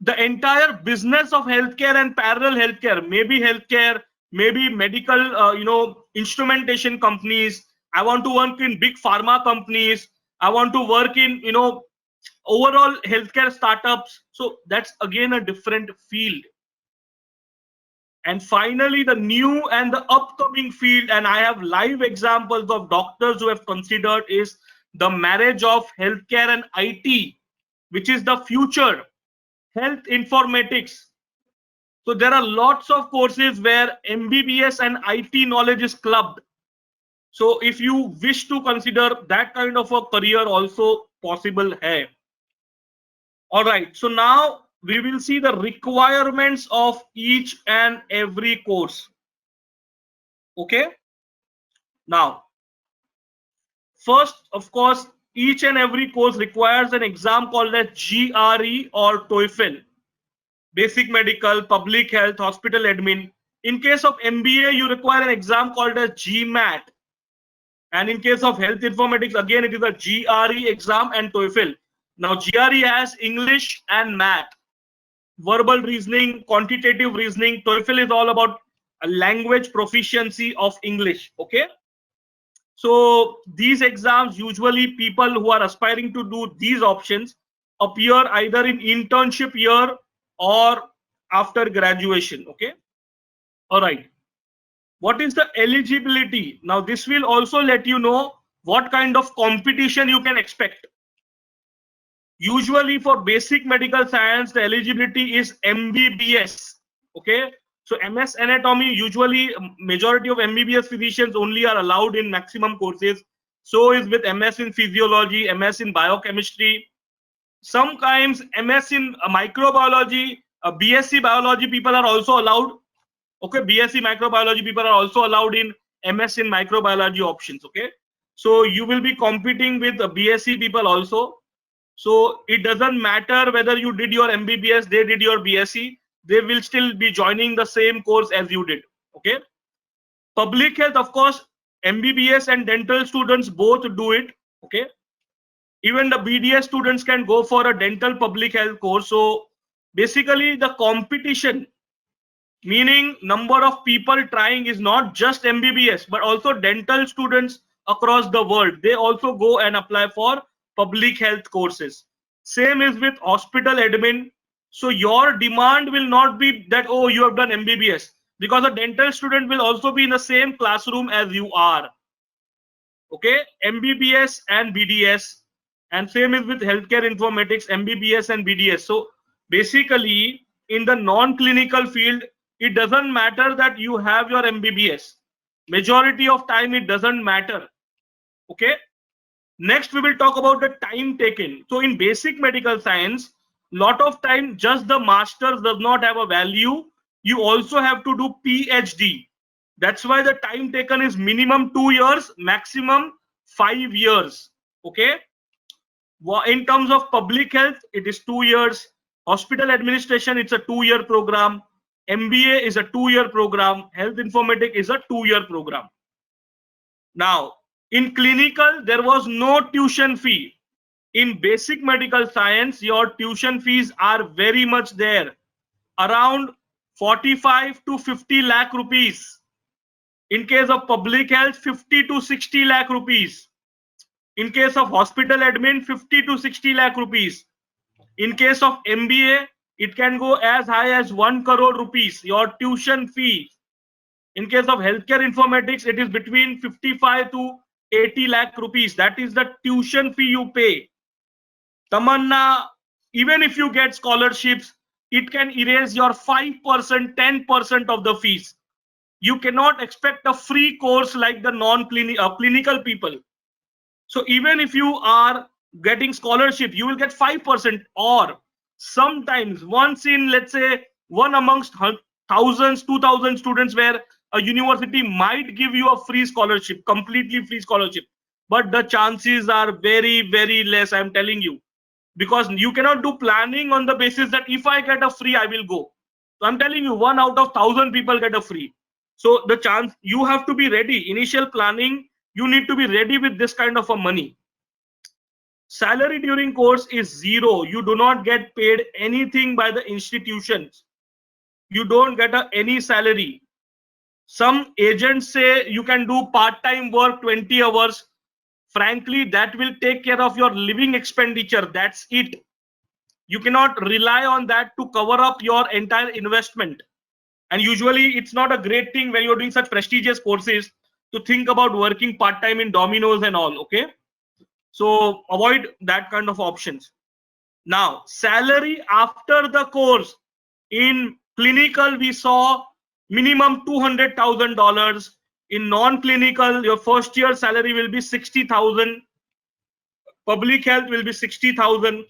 the entire business of healthcare and parallel healthcare, maybe medical, instrumentation companies. I want to work in big pharma companies. I want to work in, overall healthcare startups. So that's again a different field. And finally, the new and the upcoming field, and I have live examples of doctors who have considered, is the marriage of healthcare and IT, which is the future. Health informatics. So there are lots of courses where MBBS and IT knowledge is clubbed. So if you wish to consider that kind of a career, also possible hai. All right, so now we will see the requirements of each and every course. Okay, now first, of course, each and every course requires an exam called as GRE or TOEFL. Basic medical, public health, hospital admin. In case of MBA, you require an exam called as GMAT. And in case of health informatics, again, it is a GRE exam and TOEFL. Now, GRE has English and math, verbal reasoning, quantitative reasoning. TOEFL is all about a language proficiency of English. Okay. So these exams, usually people who are aspiring to do these options appear either in internship year or after graduation. Okay. All right. What is the eligibility? Now this will also let you know what kind of competition you can expect. Usually for basic medical science, the eligibility is MBBS. Okay. So MS anatomy, usually majority of MBBS physicians only are allowed in maximum courses. So is with MS in physiology, MS in biochemistry. Sometimes MS in microbiology, BSc biology people are also allowed. Okay, BSc microbiology people are also allowed in MS in microbiology options. Okay, so you will be competing with BSc people also. So it doesn't matter whether you did your MBBS, they did your BSc, they will still be joining the same course as you did. Okay, public health, of course, MBBS and dental students both do it. Okay, even the BDS students can go for a dental public health course. So basically the competition, meaning number of people trying, is not just MBBS but also dental students across the world. They also go and apply for public health courses. Same is with hospital admin. So your demand will not be that, oh, you have done MBBS, because a dental student will also be in the same classroom as you are. Okay, MBBS and BDS. And same is with healthcare informatics, MBBS and BDS. So basically in the non-clinical field, it doesn't matter that you have your MBBS. Majority of time it doesn't matter. Okay. Next we will talk about the time taken. So in basic medical science, lot of time just the masters does not have a value. You also have to do PhD. That's why the time taken is minimum 2 years, maximum 5 years. Okay. In terms of public health, it is 2 years. Hospital administration, it's a 2-year program. MBA is a 2-year program. Health informatics is a 2-year program. Now, in clinical, there was no tuition fee. In basic medical science, your tuition fees are very much there, around 45 to 50 lakh rupees. In case of public health, 50 to 60 lakh rupees. In case of hospital admin, 50 to 60 lakh rupees. In case of MBA, it can go as high as 1 crore rupees, your tuition fee. In case of healthcare informatics, it is between 55 to 80 lakh rupees. That is the tuition fee you pay. Tamanna, even if you get scholarships, it can erase your 5%, 10% of the fees. You cannot expect a free course like the non-clinical people. So even if you are getting scholarship, you will get 5%, or sometimes once in, let's say, one amongst thousands, 2,000 students where a university might give you a free scholarship, completely free scholarship, but the chances are very, very less, I'm telling you, because you cannot do planning on the basis that if I get a free, I will go. So I'm telling you, 1 out of 1,000 people get a free. So the chance, you have to be ready. Initial planning, you need to be ready with this kind of a money. Salary during course is zero. You do not get paid anything by the institutions. You don't get any salary. Some agents say you can do part-time work 20 hours. Frankly, that will take care of your living expenditure. That's it. You cannot rely on that to cover up your entire investment. And usually it's not a great thing when you're doing such prestigious courses to think about working part-time in Domino's and all. Okay. So avoid that kind of options. Now, salary after the course in clinical, we saw minimum $200,000. In non-clinical, your first year salary will be 60,000. Public health will be 60,000.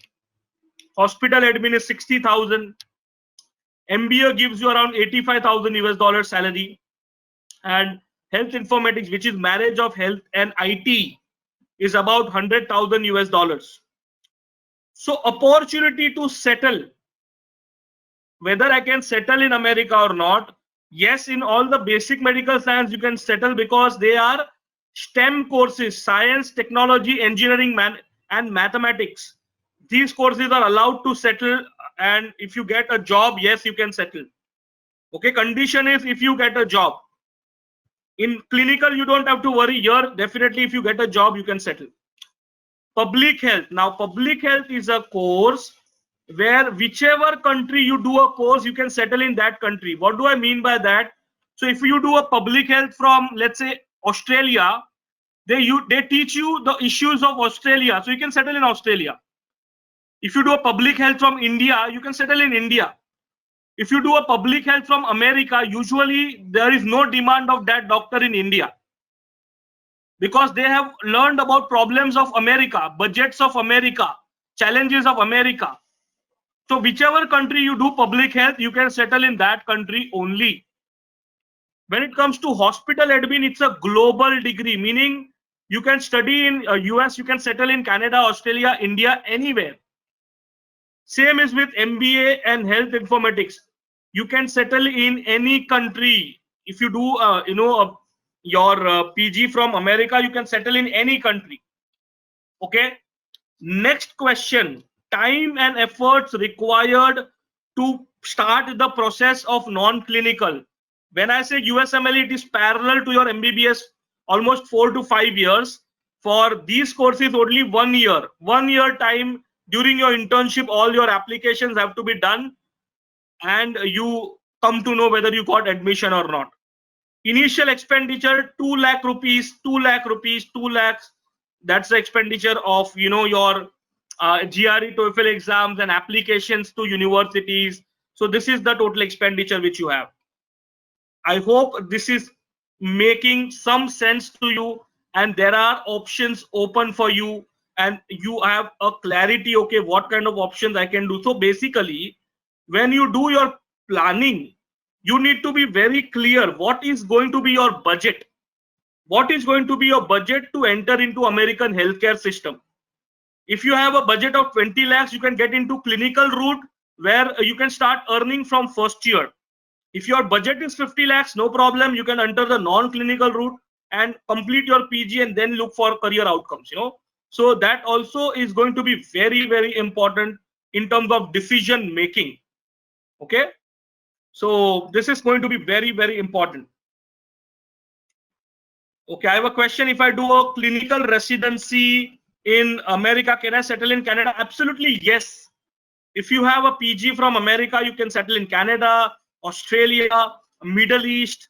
Hospital admin is 60,000. MBA gives you around 85,000 US dollar salary. And health informatics, which is marriage of health and IT, is about 100,000 US dollars. So opportunity to settle, whether I can settle in America or not, yes, in all the basic medical science you can settle because they are STEM courses, science, technology, engineering, and mathematics. These courses are allowed to settle, and if you get a job, yes, you can settle. Okay, condition is if you get a job. In clinical, you don't have to worry. Here, definitely if you get a job, you can settle. Public health. Now, public health is a course where whichever country you do a course, you can settle in that country. What do I mean by that? So if you do a public health from, let's say, Australia, they teach you the issues of Australia, so you can settle in Australia. If you do a public health from India, you can settle in India. If you do a public health from America, usually there is no demand of that doctor in India, because they have learned about problems of America, budgets of America, challenges of America. So whichever country you do public health, you can settle in that country only. When it comes to hospital admin, it's a global degree, meaning you can study in US, you can settle in Canada, Australia, India, anywhere. Same is with MBA and health informatics. You can settle in any country. If you do, your PG from America, you can settle in any country. Okay. Next question: time and efforts required to start the process of non-clinical. When I say USMLE, it is parallel to your MBBS, almost 4 to 5 years. For these courses, only 1 year. 1 year time during your internship, all your applications have to be done, and you come to know whether you got admission or not. Initial expenditure 2 lakh rupees, 2 lakh rupees, 2 lakhs. That's the expenditure of your GRE, TOEFL exams and applications to universities. So this is the total expenditure which you have. I hope this is making some sense to you, and there are options open for you, and you have a clarity, okay, what kind of options I can do. So basically, when you do your planning, you need to be very clear what is going to be your budget. What is going to be your budget to enter into American healthcare system? If you have a budget of 20 lakhs, you can get into clinical route where you can start earning from first year. If your budget is 50 lakhs, no problem. You can enter the non-clinical route and complete your PG and then look for career outcomes. So that also is going to be very, very important in terms of decision making. Okay. So this is going to be very, very important. Okay, I have a question. If I do a clinical residency in America, can I settle in Canada? Absolutely, yes. If you have a PG from America, you can settle in Canada, Australia, Middle East,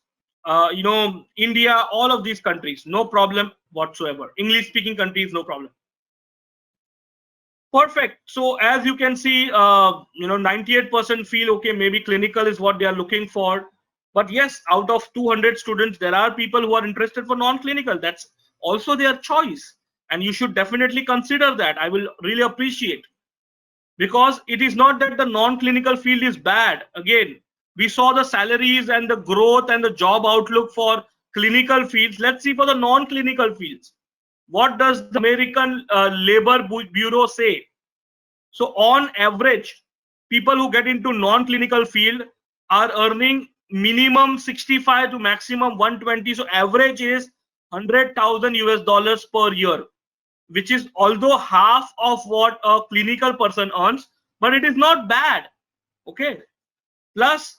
India, all of these countries, no problem whatsoever. English-speaking countries, no problem. Perfect. So as you can see, 98% feel okay. Maybe clinical is what they are looking for. But yes, out of 200 students, there are people who are interested for non-clinical. That's also their choice, and you should definitely consider that. I will really appreciate, because it is not that the non-clinical field is bad. Again, We saw the salaries and the growth and the job outlook for clinical fields. Let's see for the non-clinical fields. What does the American Labor Bureau say? So on average, people who get into non-clinical field are earning minimum 65 to maximum 120. So average is 100,000 US dollars per year, which is although half of what a clinical person earns, but it is not bad. Okay. Plus,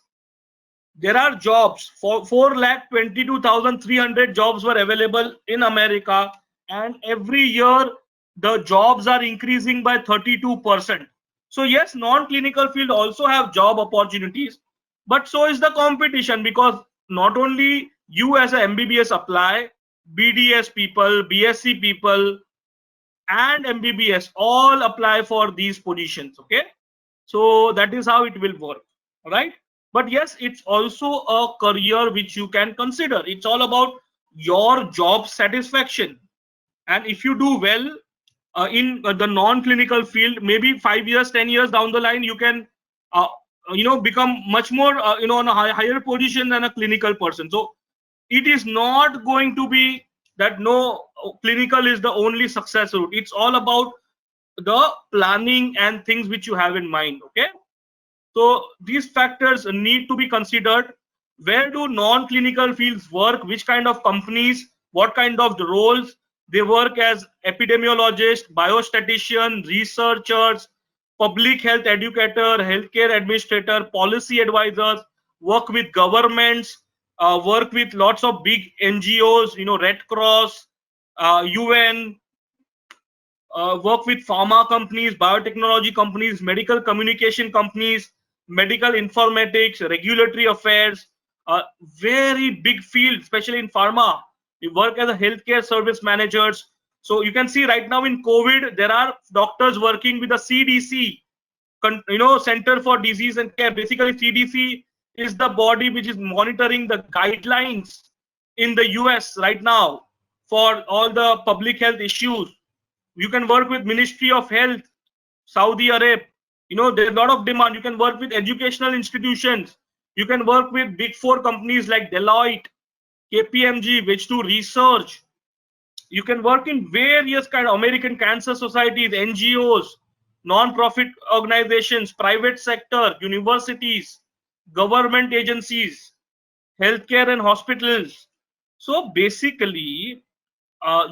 there are jobs for 4,22,300 jobs were available in America, and every year the jobs are increasing by 32%. So yes, non-clinical field also have job opportunities, but so is the competition, because not only you as a MBBS apply, BDS people, BSc people, and MBBS all apply for these positions. Okay, so that is how it will work. All right. But yes, it's also a career which you can consider. It's all about your job satisfaction. And if you do well in the non-clinical field, maybe 5 years, 10 years down the line, you can, become much more, on a higher position than a clinical person. So it is not going to be that no, clinical is the only success route. It's all about the planning and things which you have in mind. Okay. So these factors need to be considered. Where do non-clinical fields work? Which kind of companies? What kind of roles? They work as epidemiologists, biostatician, researchers, public health educator, healthcare administrator, policy advisors, work with governments, work with lots of big NGOs, Red Cross, UN, work with pharma companies, biotechnology companies, medical communication companies, medical informatics, regulatory affairs, very big field, especially in pharma. You work as a healthcare service managers. So you can see right now in COVID, there are doctors working with the CDC, Center for Disease and Care. Basically, CDC is the body which is monitoring the guidelines in the US right now for all the public health issues. You can work with Ministry of Health, Saudi Arabia. There's a lot of demand. You can work with educational institutions. You can work with big four companies like Deloitte, KPMG, which do research. You can work in various kind of American Cancer Societies, NGOs, non-profit organizations, private sector, universities, government agencies, healthcare and hospitals. So basically,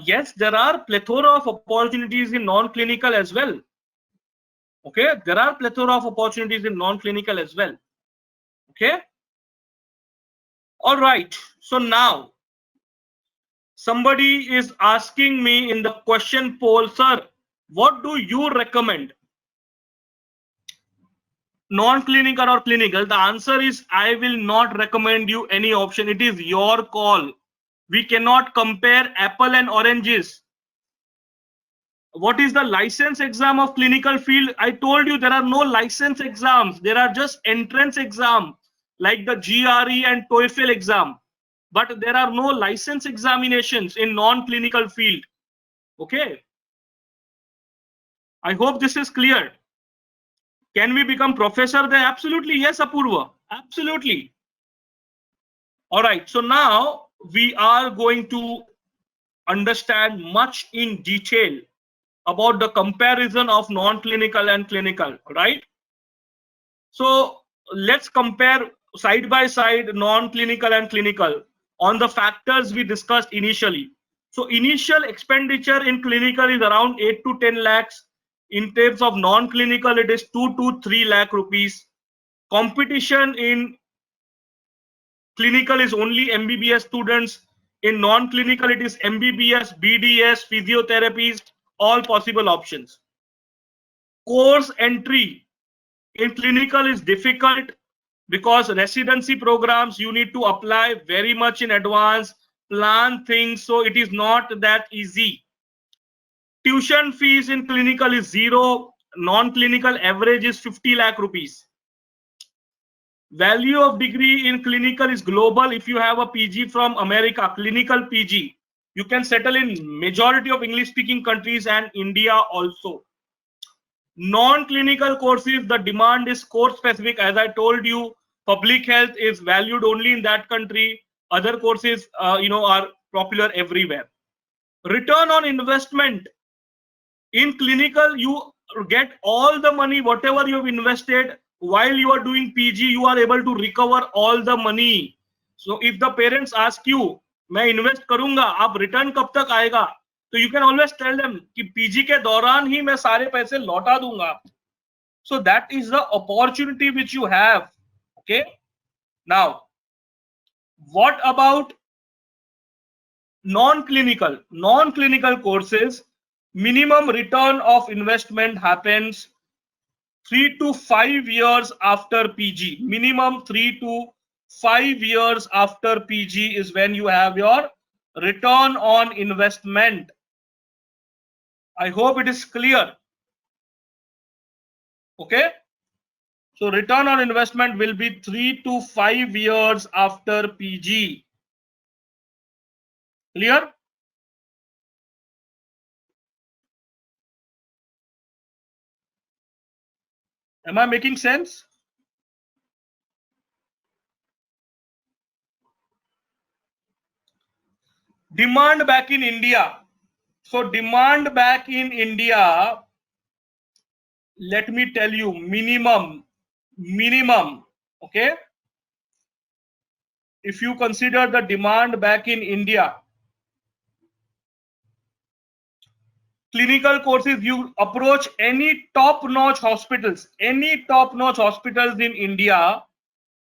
yes, there are plethora of opportunities in non-clinical as well. Okay, there are plethora of opportunities in non-clinical as well. Okay. All right. So now somebody is asking me in the question poll, sir, what do you recommend? Non-clinical or clinical? The answer is I will not recommend you any option. It is your call. We cannot compare apple and oranges. What is the license exam of clinical field? I told you there are no license exams. There are just entrance exam like the GRE and TOEFL exam. But there are no license examinations in non-clinical field. Okay. I hope this is clear. Can we become professor there? Absolutely. Yes, Apurva. Absolutely. All right. So now we are going to understand much in detail about the comparison of non-clinical and clinical, right? So let's compare side by side non-clinical and clinical on the factors we discussed initially. So initial expenditure in clinical is around 8 to 10 lakhs. In terms of non-clinical, it is 2 to 3 lakh rupees. Competition in clinical is only MBBS students. In non-clinical, it is MBBS, BDS, physiotherapists, all possible options. Course entry in clinical is difficult because residency programs you need to apply very much in advance, plan things, so it is not that easy. Tuition fees in clinical is 0. Non-clinical average is 50 lakh rupees. Value of degree in clinical is global. If you have a PG from America, clinical PG, you can settle in majority of English speaking countries and India also. Non-clinical courses, the demand is course specific. As I told you, Public health is valued only in that country. Other courses, are popular everywhere. Return on investment in clinical, you get all the money, whatever you have invested while you are doing PG, you are able to recover all the money. So if the parents ask you, मैं invest करूंगा, आप return कब तक आएगा, तो you can always tell them कि PG के दौरान ही मैं सारे पैसे लौटा दूंगा. So that is the opportunity which you have. Okay. Now, what about non-clinical? Non-clinical courses, minimum return of investment happens 3 to 5 years after PG. Minimum 3 to 5 years after PG is when you have your return on investment. I hope it is clear. Okay. So return on investment will be 3 to 5 years after PG. Clear? Am I making sense? Demand back in India. So demand back in India, let me tell you, minimum, okay? If you consider the demand back in India, clinical courses, you approach any top-notch hospitals in India,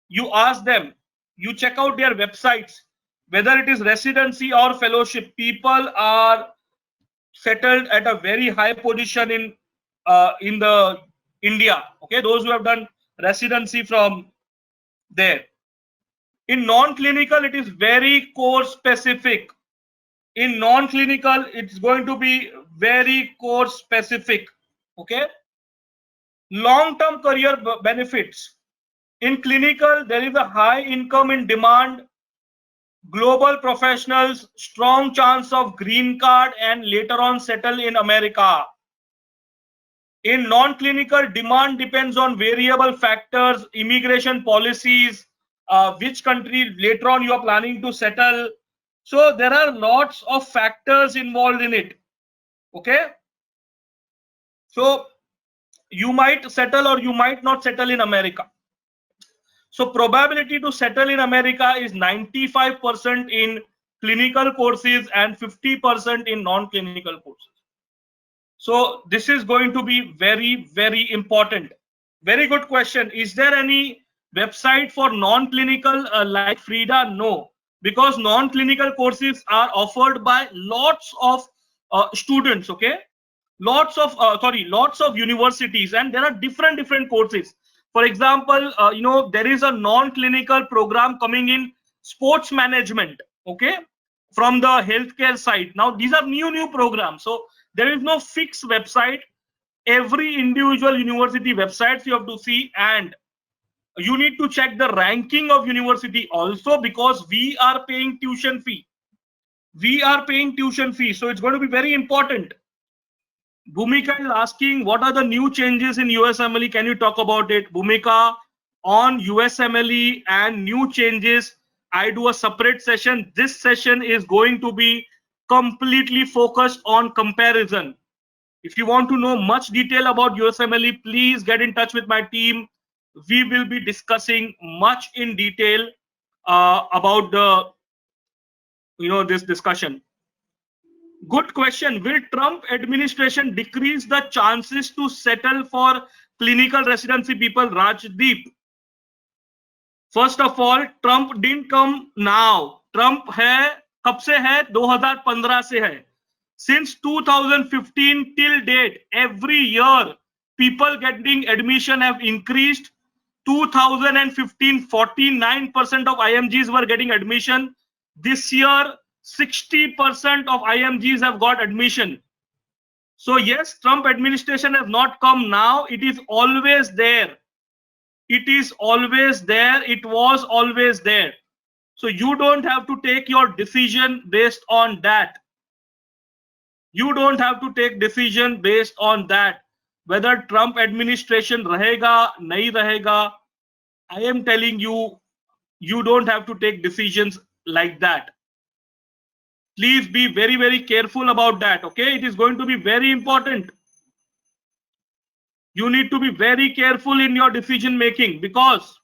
you ask them, you check out their websites, whether it is residency or fellowship, people are settled at a very high position in the India. Okay, those who have done residency from there. In non-clinical, it is very course specific. In non-clinical, it's going to be very course specific. Okay. Long-term career benefits. In clinical, there is a high income in demand, global professionals, strong chance of green card and later on settle in America. In non-clinical, demand depends on variable factors, immigration policies, which country later on you are planning to settle. So there are lots of factors involved in it. Okay. So you might settle or you might not settle in America. So probability to settle in America is 95% in clinical courses and 50% in non-clinical courses. So this is going to be very, very important. Very good question. Is there any website for non-clinical like Frida? No, because non-clinical courses are offered by lots of students. Okay, lots of universities, and there are different courses. For example, there is a non-clinical program coming in sports management. Okay, from the healthcare side. Now these are new programs, so there is no fixed website. Every individual university websites you have to see, and you need to check the ranking of university also, because we are paying tuition fee. So it's going to be very important. Bhumika is asking, what are the new changes in USMLE? Can you talk about it? Bhumika, on USMLE and new changes, I do a separate session. This session is going to be completely focused on comparison. If you want to know much detail about USMLE, please get in touch with my team. We will be discussing much in detail about this discussion. Good question. Will Trump administration decrease the chances to settle for clinical residency people? Rajdeep. First of all, Trump didn't come now. Trump है कब से है? 2015 से है. Since 2015 till date, every year people getting admission have increased. 2015, 49% of IMGs were getting admission. This year, 60% of IMGs have got admission. So yes, Trump administration has not come now. It is always there. It is always there. It was always there. So you don't have to take your decision based on that. You don't have to take decision based on that. Whether Trump administration rahega, nahi rahega. I am telling you, you don't have to take decisions like that. Please be very, very careful about that. Okay, it is going to be very important. You need to be very careful in your decision making, because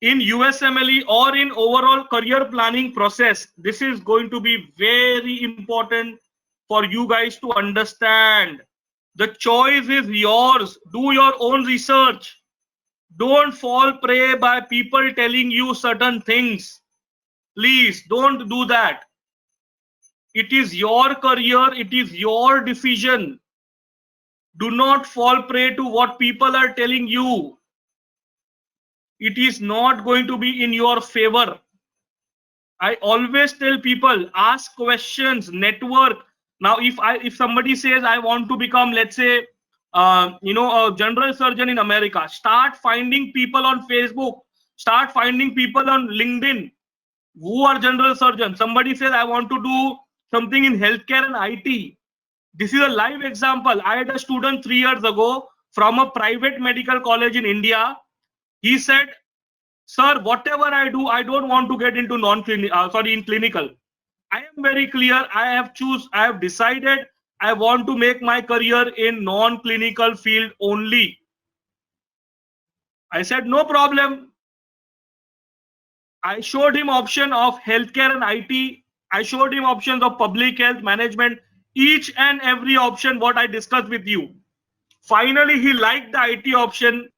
in USMLE or in overall career planning process, this is going to be very important for you guys to understand. The choice is yours. Do your own research. Don't fall prey by people telling you certain things. Please don't do that. It is your career, it is your decision. Do not fall prey to what people are telling you. It is not going to be in your favor. I always tell people, ask questions, network. Now, if somebody says I want to become, let's say, a general surgeon in America, start finding people on Facebook, start finding people on LinkedIn who are general surgeons. Somebody says I want to do something in healthcare and IT. This is a live example. I had a student 3 years ago from a private medical college in India. He said, sir, whatever I do, I don't want to get into in clinical. I am very clear. I have decided I want to make my career in non-clinical field only. I said, no problem. I showed him option of healthcare and IT. I showed him options of public health management, each and every option what I discussed with you. Finally, he liked the IT option.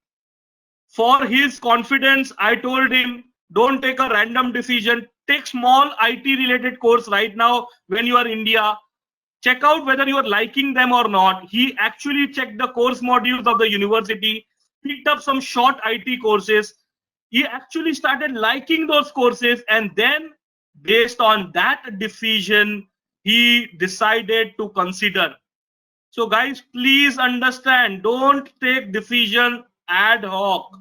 For his confidence, I told him, don't take a random decision. Take small IT related course right now when you are in India. Check out whether you are liking them or not. He actually checked the course modules of the university, picked up some short IT courses. He actually started liking those courses, and then based on that decision, he decided to consider. So guys, please understand, don't take decision ad hoc.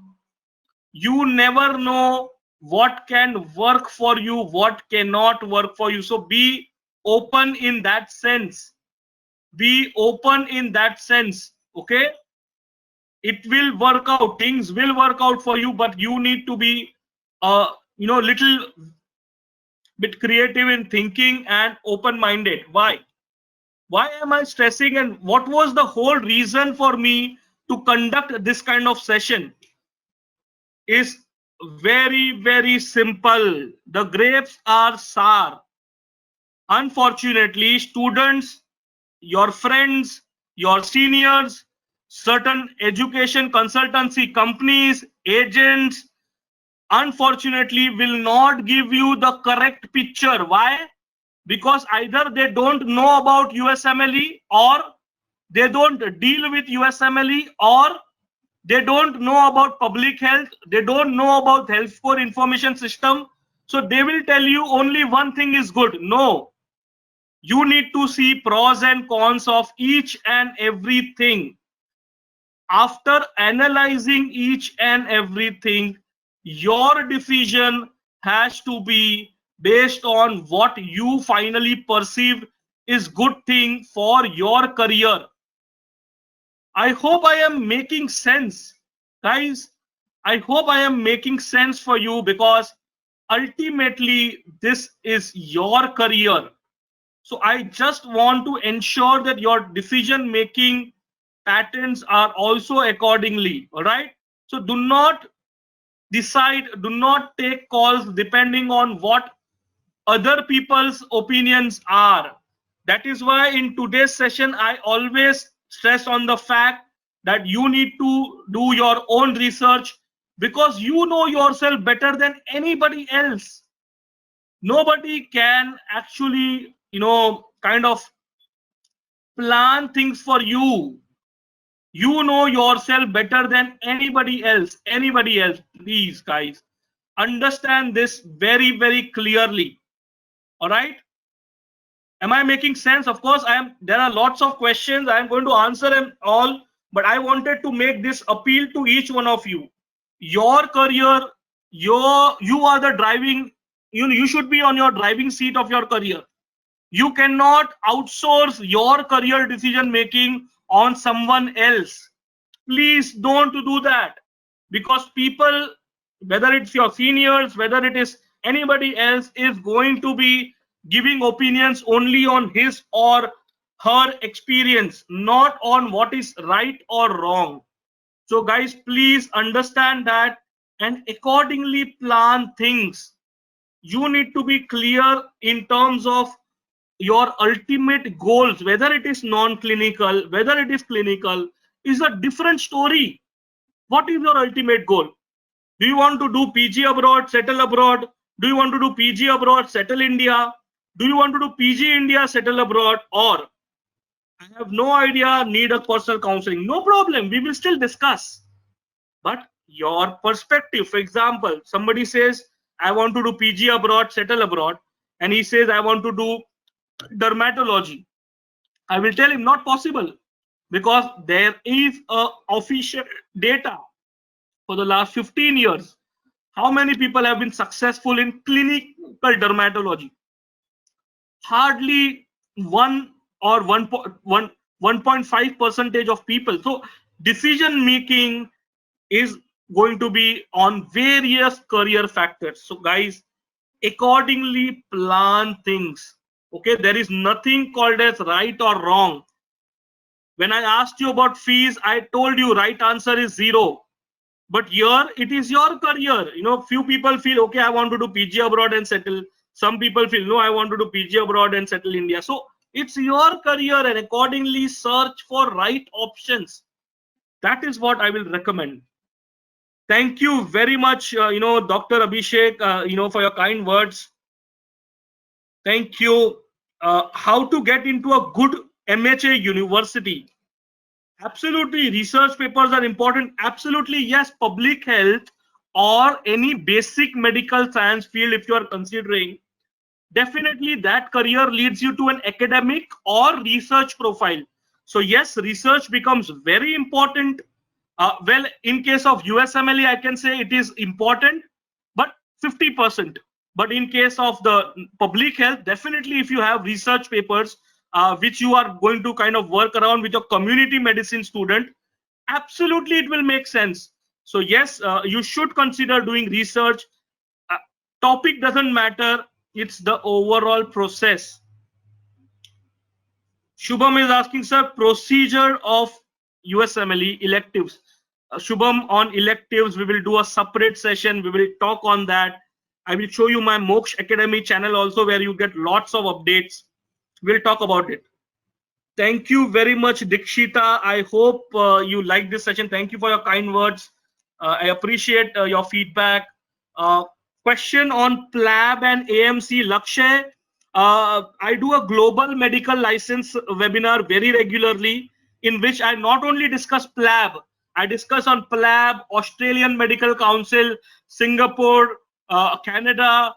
You never know what can work for you, what cannot work for you. So be open in that sense. Be open in that sense. Okay, it will work out, things will work out for you, but you need to be little bit creative in thinking and open minded. Why am I stressing, and what was the whole reason for me to conduct this kind of session? Is very, very simple. The grapes are sour. Unfortunately, students, your friends, your seniors, certain education consultancy companies, agents, unfortunately will not give you the correct picture. Why? Because either they don't know about USMLE, or they don't deal with USMLE, or they don't know about public health, they don't know about health score information system. So they will tell you only one thing is good. No, you need to see pros and cons of each and everything. After analyzing each and everything, your decision has to be based on what you finally perceive is good thing for your career. I hope I am making sense, guys. I hope I am making sense for you, because ultimately this is your career. So I just want to ensure that your decision making patterns are also accordingly. All right. So do not do not take calls depending on what other people's opinions are. That is why in today's session, I always stress on the fact that you need to do your own research, because you know yourself better than anybody else. Nobody can actually, kind of plan things for you. You know yourself better than anybody else. Anybody else. Please, guys, understand this very, very clearly. All right. Am I making sense? Of course, I am. There are lots of questions. I am going to answer them all, but I wanted to make this appeal to each one of you. Your career, you are the driving. You should be on your driving seat of your career. You cannot outsource your career decision making on someone else. Please don't do that. because people, whether it's your seniors, whether it is anybody else, is going to be giving opinions only on his or her experience, not on what is right or wrong. So guys, please understand that and accordingly plan things. You need to be clear in terms of your ultimate goals, whether it is non-clinical, whether it is clinical, is a different story. What is your ultimate goal? Do you want to do PG abroad, settle abroad? Do you want to do PG abroad, settle India? Do you want to do PG India, settle abroad? Or I have no idea, need a personal counseling? No problem, we will still discuss. But your perspective, for example, somebody says, I want to do PG abroad, settle abroad, and he says, I want to do dermatology. I will tell him not possible, because there is a official data for the last 15 years. How many people have been successful in clinical dermatology? Hardly 1 or 1.5% of people. So decision making is going to be on various career factors. So guys, accordingly plan things. Okay, there is nothing called as right or wrong. When I asked you about fees, I told you right answer is 0. But here it is your career. Few people feel, okay, I want to do PG abroad and settle. Some people feel, no, I want to do PG abroad and settle India. So it's your career, and accordingly search for right options. That is what I will recommend. Thank you very much, Dr. Abhishek, for your kind words. Thank you. How to get into a good MHA university? Absolutely, research papers are important. Absolutely, yes. Public health or any basic medical science field, if you are considering, definitely that career leads you to an academic or research profile. So yes, research becomes very important. Well, in case of USMLE, I can say it is important, but 50%. But in case of the public health, definitely if you have research papers, which you are going to kind of work around with your community medicine student, absolutely it will make sense. So yes, you should consider doing research. Topic doesn't matter, it's the overall process. Shubham is asking, sir, procedure of USMLE electives. Shubham, on electives, we will do a separate session. We will talk on that. I will show you my Moksh Academy channel also, where you get lots of updates. We'll talk about it. Thank you very much, Dikshita. I hope you like this session. Thank you for your kind words. I appreciate your feedback. Question on PLAB and AMC. Lakshay, I do a global medical license webinar very regularly, in which I not only discuss PLAB, I discuss on PLAB, Australian Medical Council, Singapore, Canada,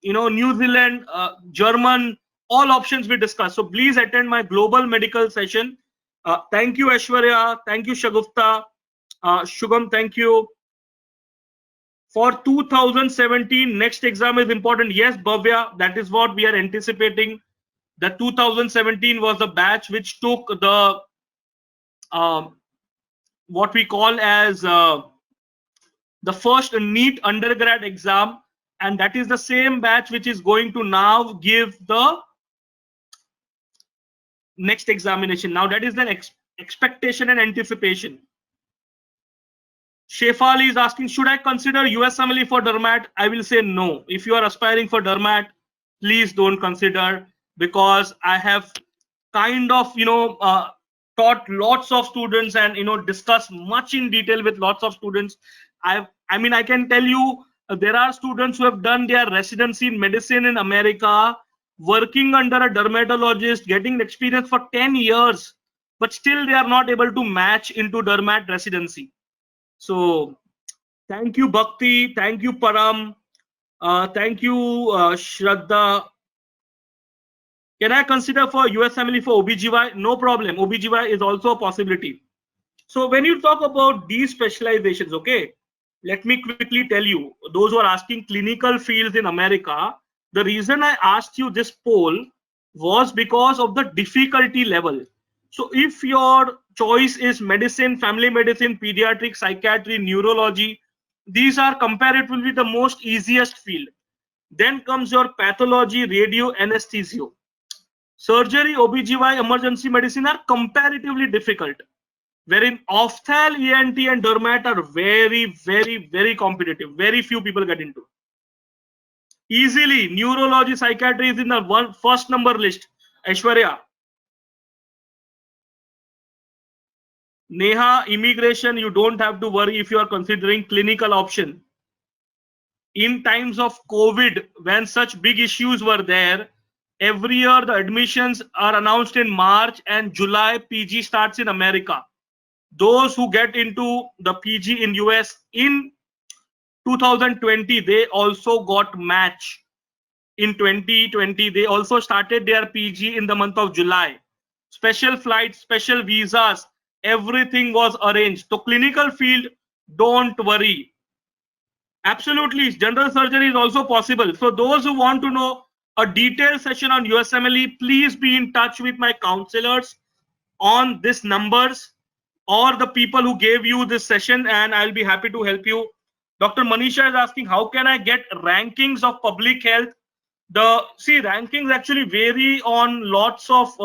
New Zealand, German, all options we discuss. So please attend my global medical session. Thank you, Aishwarya. Thank you, Shagufta. Shugam, thank you. For 2017, next exam is important. Yes, Bhavya, that is what we are anticipating. The 2017 was the batch which took the what we call as the first NEET undergrad exam, and that is the same batch which is going to now give the next examination. Now that is the expectation and anticipation. Shefali is asking, should I consider USMLE for dermat? I will say no. If you are aspiring for dermat, please don't consider, because I have kind of taught lots of students and discussed much in detail with lots of students. I can tell you there are students who have done their residency in medicine in America, working under a dermatologist, getting experience for 10 years, but still they are not able to match into dermat residency. So thank you, Bhakti. Thank you, Param. Thank you, Shraddha. Can I consider for USMLE for OBGY? No problem. OBGY is also a possibility. So when you talk about these specializations, okay, let me quickly tell you, those who are asking clinical fields in America, the reason I asked you this poll was because of the difficulty level. So if your choice is medicine, family medicine, pediatric, psychiatry, neurology, these are comparatively the most easiest field. Then comes your pathology, radio, anesthesia. Surgery, OBGY, emergency medicine are comparatively difficult, wherein ophthal, ENT, and dermat are very, very, very competitive. Very few people get into. Easily, neurology, psychiatry is in the first number list. Aishwarya. Neha, immigration, you don't have to worry if you are considering clinical option. In times of COVID, when such big issues were there, every year the admissions are announced in March and July. PG starts in America. Those who get into the PG in US in 2020, they also got match. In 2020, they also started their PG in the month of July. Special flights, special visas, everything was arranged. So clinical field, don't worry. Absolutely, general surgery is also possible. So those who want to know a detailed session on USMLE, please be in touch with my counselors on these numbers or the people who gave you this session, and I'll be happy to help you. Dr. Manisha is asking, how can I get rankings of public health? Rankings actually vary on lots of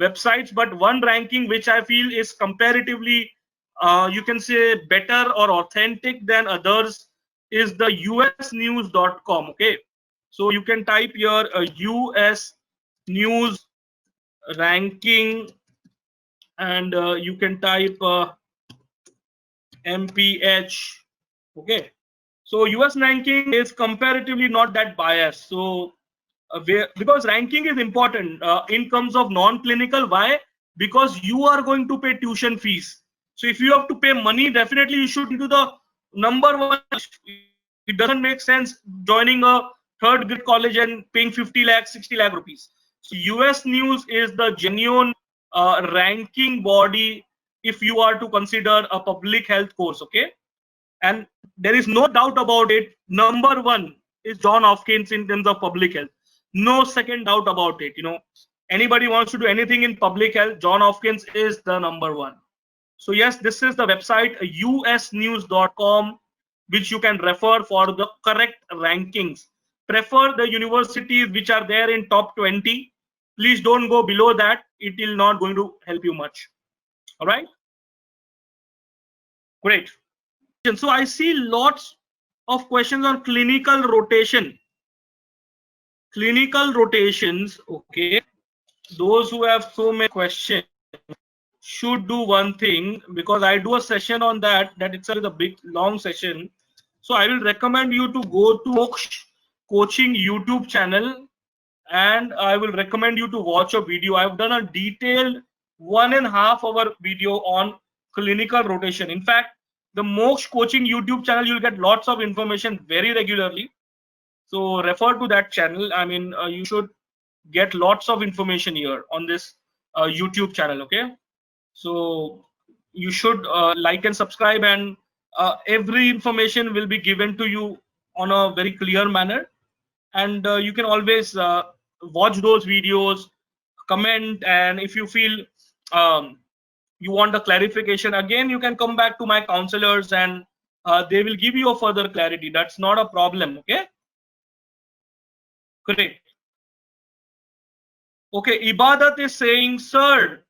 websites, but one ranking which I feel is comparatively you can say better or authentic than others is the usnews.com. Okay, so you can type here US news ranking, and you can type MPH. Okay, so US ranking is comparatively not that biased. So because ranking is important in terms of non-clinical. Why? Because you are going to pay tuition fees. So if you have to pay money, definitely you should do the number one. It doesn't make sense joining a third grade college and paying 50 lakh, 60 lakh rupees. So US News is the genuine ranking body if you are to consider a public health course. Okay, and there is no doubt about it. Number one is John Hopkins in terms of public health. No second doubt about it. Anybody wants to do anything in public health, John Hopkins is the number one. So yes, this is the website usnews.com, which you can refer for the correct rankings. Prefer the universities which are there in top 20. Please don't go below that. It will not going to help you much. All right. Great. So I see lots of questions on clinical rotation. Clinical rotations, okay. Those who have so many questions should do one thing, because I do a session on that itself is a big long session. So I will recommend you to go to Moksh Coaching YouTube channel, and I will recommend you to watch a video. I've done a detailed 1.5 hour video on clinical rotation. In fact, the Moksh Coaching YouTube channel, you'll get lots of information very regularly. So refer to that channel. I mean, you should get lots of information here on this YouTube channel. Okay, so you should like and subscribe, and every information will be given to you on a very clear manner. And you can always watch those videos, comment, and if you feel you want a clarification, again you can come back to my counselors, and they will give you a further clarity. That's not a problem. Okay, great. Okay, Ibadat is saying, sir,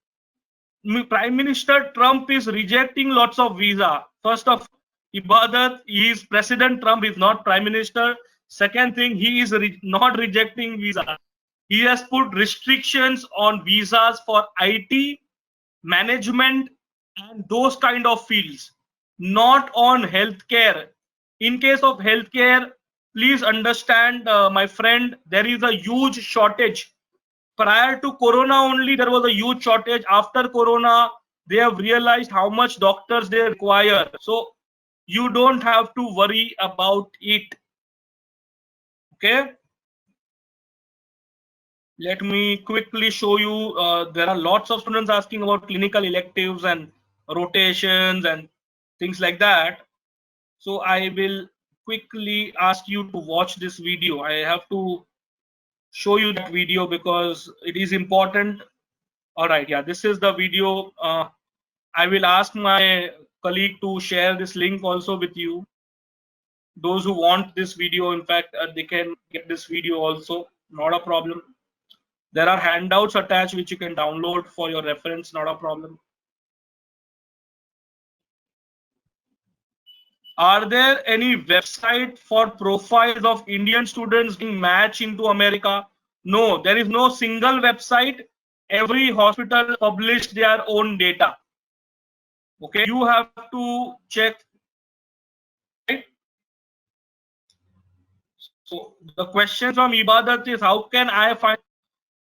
Prime Minister Trump is rejecting lots of visa. First of Ibadat, he is President Trump, is not Prime Minister. Second thing, he is not rejecting visa. He has put restrictions on visas for IT, management, and those kind of fields, not on healthcare. In case of healthcare, please understand, my friend, there is a huge shortage. Prior to Corona only, there was a huge shortage. After Corona, they have realized how much doctors they require. So you don't have to worry about it. Okay. Let me quickly show you. There are lots of students asking about clinical electives and rotations and things like that. So I will quickly ask you to watch this video. I have to show you that video because it is important. All right, yeah, this is the video. I will ask my colleague to share this link also with you. Those who want this video, in fact, they can get this video also, not a problem. There are handouts attached which you can download for your reference, not a problem. Are there any website for profiles of Indian students being matched into America? No, there is no single website. Every hospital publish their own data. Okay, you have to check. Right? So the question from Ibadat is, how can I find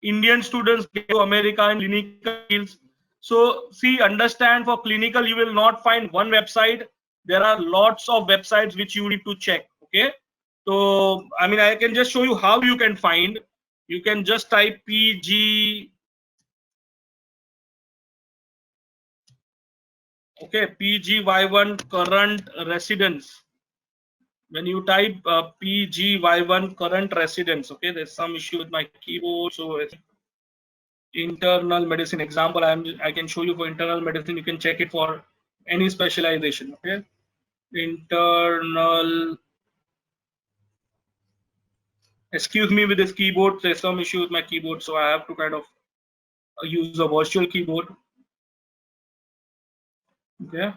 Indian students get to America in clinical fields? So see, understand, for clinical, you will not find one website. There are lots of websites which you need to check. Okay. So, I mean, I can just show you how you can find. You can just type PG. Okay, PGY1 current residence. When you type PGY1 current residence, okay, there's some issue with my keyboard. So it's internal medicine example. I can show you for internal medicine. You can check it for any specialization. Okay, internal. Excuse me with this keyboard. There's some issue with my keyboard, so I have to kind of use a virtual keyboard. Okay.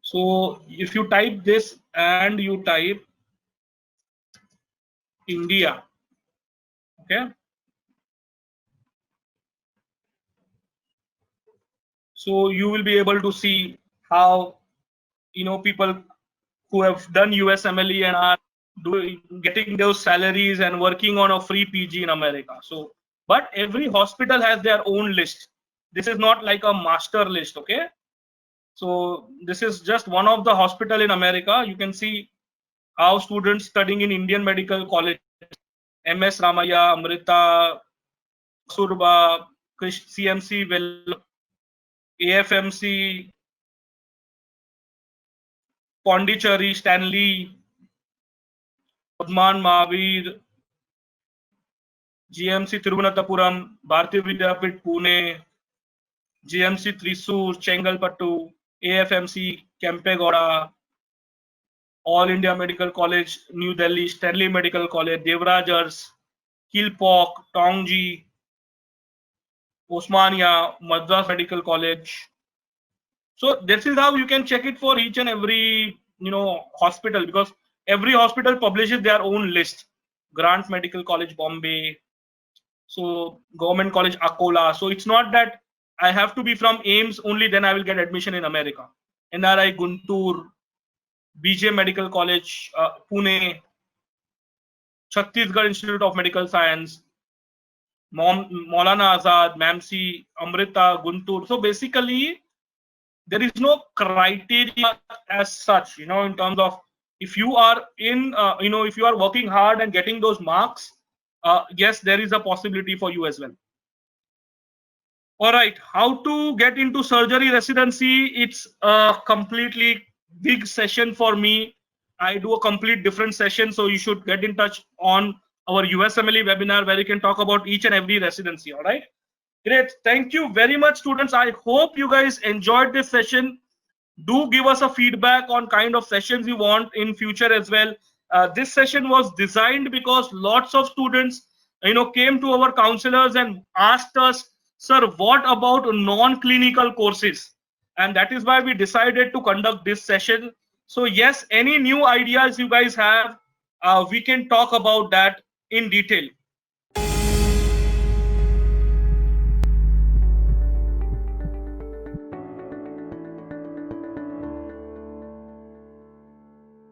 So if you type this and you type India, okay. So you will be able to see how, you know, people who have done USMLE and are getting those salaries and working on a free PG in America. So, but every hospital has their own list. This is not like a master list, okay? So this is just one of the hospital in America. You can see how students studying in Indian Medical College, MS Ramaya, Amrita, Surba, CMC, AFMC, Pondicherry, Stanley, Padman Mahavir, GMC Thiruvananthapuram, Bharatiya Vidyapit Pune, GMC Thrissur, Chengalpattu, AFMC Kempegowda, All India Medical College, New Delhi, Stanley Medical College, Devrajars, Kilpauk, Tongji, Osmania, Madras Medical College. So this is how you can check it for each and every, you know, hospital, because every hospital publishes their own list. Grant Medical College, Bombay. So Government College, Akola. So it's not that I have to be from AIIMS only, then I will get admission in America. NRI Guntur, BJ Medical College, Pune, Chhattisgarh Institute of Medical Science, Maulana Azad, MAMC, Amrita, Guntur. So basically, there is no criteria as such, you know, in terms of if you are in, you know, if you are working hard and getting those marks, yes, there is a possibility for you as well. All right, how to get into surgery residency? It's a completely big session for me. I do a complete different session, so you should get in touch on our USMLE webinar where you can talk about each and every residency. All right, great. Thank you very much, students. I hope you guys enjoyed this session. Do give us a feedback on kind of sessions you want in future as well. This session was designed because lots of students, you know, came to our counselors and asked us, sir, what about non-clinical courses? And that is why we decided to conduct this session. So yes, any new ideas you guys have, we can talk about that in detail.